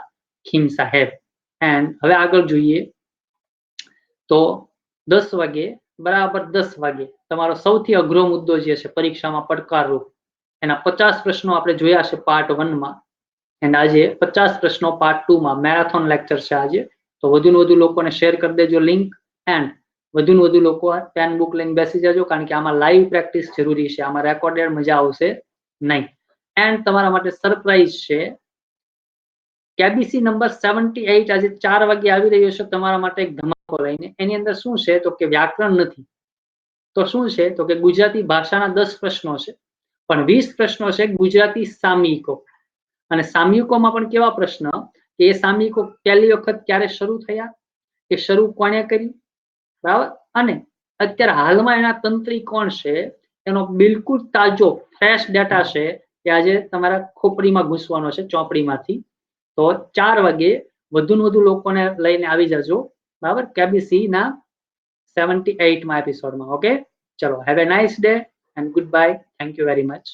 खीम साहेब। एंड हवे आगळ जोईए तो 10 वागे बराबर 10 वागे तमारो सौथी अघरो मुद्दो जे छे परीक्षामां પડકારરૂપ एना 50 प्रश्नों आपणे जोया छे पार्ट 1 मां। एंड आज 50 प्रश्नों पार्ट 2 में मैराथन लेक्चर है आज। तो वधु ने वधु लोकोने शेर कर देजो लिंक। एंड वधु ने वधु लोको पेन बुक लईने बेसी जाजो, कारण के आमां लाइव प्रेक्टिस जरूरी है, आमां रेकॉर्डेड मजा आवशे नहीं। एंड तमारा माटे सरप्राइज है, केबीसी नंबर 78 आज 4 वागे आवी रह्यो छे तमारा माटे एक લઈને એની અંદર શું છે તો કે વ્યાકરણ નથી, તો શું છે તો કે ગુજરાતી ભાષાના 10 પ્રશ્નો છે, પણ 20 પ્રશ્નો છે ગુજરાતી સામયિકો. અને સામયિકોમાં પણ કેવા પ્રશ્ન કે એ સામયિકો પહેલી વખત ક્યારે શરૂ થયા, કે શરૂ કોણે કરી, બરાબર, અને અત્યારે હાલમાં એના તંત્રી કોણ છે એનો બિલકુલ તાજો ફ્રેશ ડેટા છે કે આજે તમારા ખોપડીમાં ઘૂસવાનો છે ચોપડીમાંથી. તો 4 વાગે વધુ ને વધુ લોકોને લઈને આવી જજો, બરાબર, કેબીસી ના 78માં એપિસોડમાં. ઓકે, ચલો, have a nice day and good bye. Thank you very much.